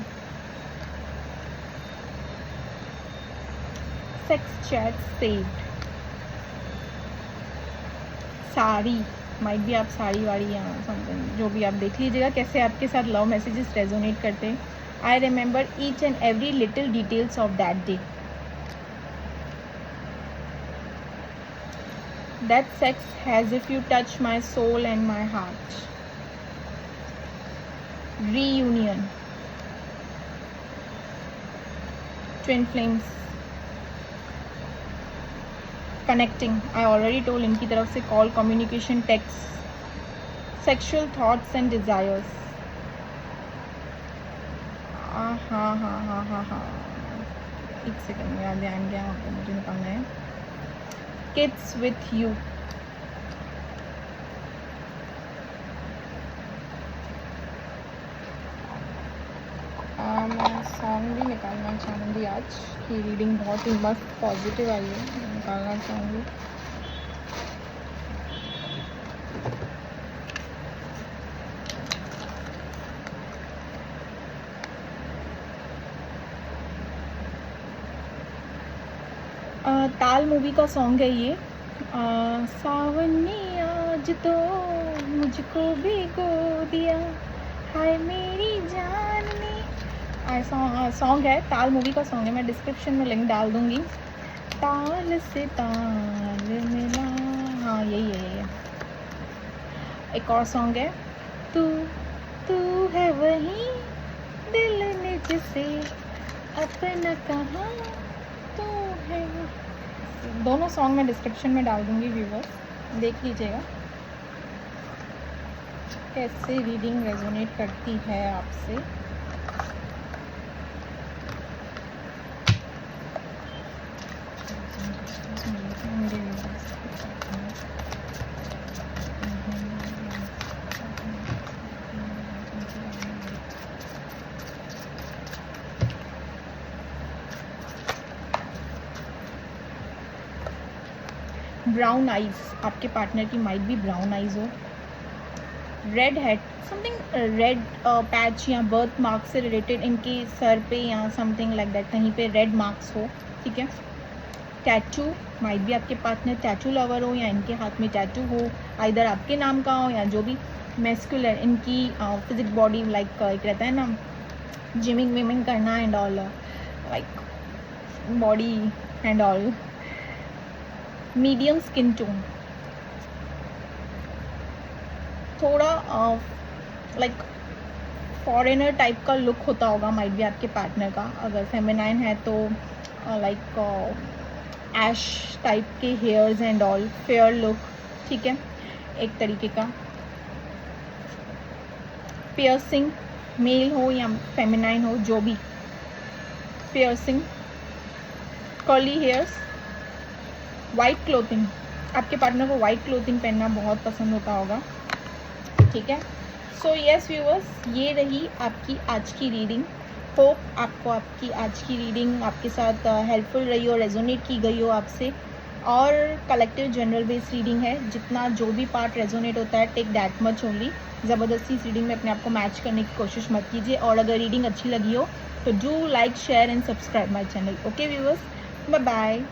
Sex chat saved. Sari, might भी आप साड़ी वाड़ी या समथिंग जो भी आप देख लीजिएगा कैसे आपके साथ लव मैसेजेस रेजोनेट करते हैं। I remember each and every little details of that day. That sex as if you touch my soul and my heart. Reunion. Twin flames. Connecting. I already told इनकी तरफ से call, communication, text. Sexual thoughts and desires. हाँ। एक second मेरा ध्यान गया वहाँ पे, मुझे निकालना है। Kids with you. मैं सॉन्ग भी निकालना चाहूँगी आज की रीडिंग बहुत ही मस्त पॉजिटिव आई है, निकालना चाहूँगी। ताल मूवी का सॉन्ग है ये। सावन ने आज तो मुझको भिगो दिया, हाय मेरी जान ने। सॉन्ग है, ताल मूवी का सॉन्ग है, मैं डिस्क्रिप्शन में लिंक डाल दूँगी। ताल से ताल मिला, हाँ यही है। एक और सॉन्ग है, तू है वही दिल ने जिसे अपना कहा तू है। दोनों सॉन्ग मैं डिस्क्रिप्शन में डाल दूँगी व्यूवर्स, देख लीजिएगा कैसे रीडिंग रेजोनेट करती है आपसे। ब्राउन आइज, आपके पार्टनर की माइट भी ब्राउन आइज हो. Red head, something red patch या बर्थ मार्क से रिलेटेड इनके सर पे या समथिंग लाइक दैट कहीं पे रेड मार्क्स हो. ठीक है. टैटू, माइट भी आपके पार्टनर टैटू लवर हो या इनके हाथ में टैटू हो, आइदर आपके नाम का हो या जो भी. मेस्कुलर, इनकी फिजिक बॉडी लाइक एक रहता है ना जिमिंग विमिंग करना and all, like body and all. Medium skin tone, थोड़ा लाइक फॉरेनर टाइप का लुक होता होगा माइट भी आपके पार्टनर का. अगर फेमिनाइन है तो लाइक ऐश टाइप के hairs and all, fair look. ठीक है, एक तरीके का. पियर्सिंग, मेल हो या फेमिनाइन हो जो भी. Piercing, curly hairs. White clothing, आपके पार्टनर को वाइट क्लोथिंग पहनना बहुत पसंद होता होगा. ठीक है. सो यस व्यूअर्स, ये रही आपकी आज की रीडिंग. होप आपको आपकी आज की रीडिंग आपके साथ हेल्पफुल रही हो, रेजोनेट की गई हो आपसे. और कलेक्टिव जनरल बेस्ड रीडिंग है, जितना जो भी पार्ट रेजोनेट होता है टेक दैट मच ओनली. ज़बरदस्ती इस रीडिंग में अपने आप को मैच करने की कोशिश मत कीजिए. और अगर रीडिंग अच्छी लगी हो तो do like, share and subscribe my channel. Okay viewers, bye bye.